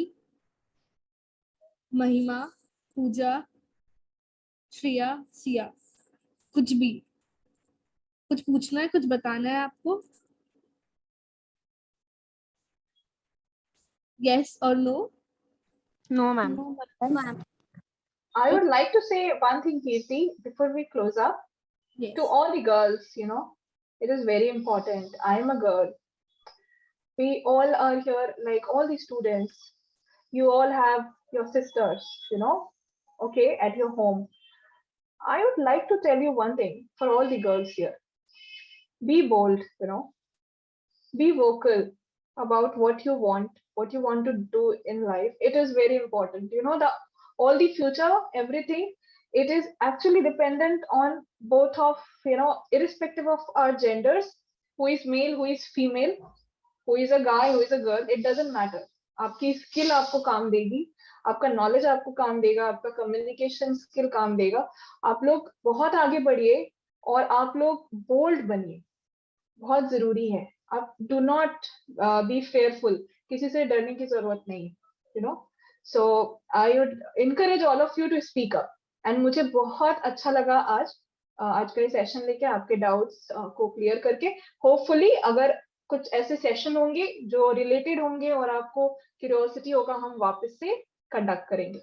महिमा, पूजा, श्रिया, सिया, कुछ भी, कुछ पूछना है, कुछ बताना है आपको? Yes or no? No, ma'am. I would like to say one thing, Kirti, before we close up. Yes. To all the girls, you know, it is very important. I am a girl. We all are here, like all the students. You all have your sisters, you know, okay, at your home. I would like to tell you one thing for all the girls here. Be bold, you know. Be vocal about what you want to do in life. It is very important. You know, all the future, everything, it is actually dependent on both of, you know, irrespective of our genders, who is male, who is female, who is a guy, who is a girl, it doesn't matter. आपकी skill आपको काम देगी, आपका knowledge आपको काम देगा, आपका communication skill काम देगा। आप लोग बहुत आगे बढ़िए और आप लोग बोल्ड बनिए, बहुत जरूरी है। आप डू नॉट बी फेयरफुल, किसी से डरने की जरूरत नहीं, you know. So I would encourage all of you to speak up. And मुझे बहुत अच्छा लगा आज का ये सेशन लेके आपके डाउट्स को क्लियर करके। होपफुली अगर कुछ ऐसे सेशन होंगे जो रिलेटेड होंगे और आपको क्यूरियोसिटी होगा, हम वापस से कंडक्ट करेंगे।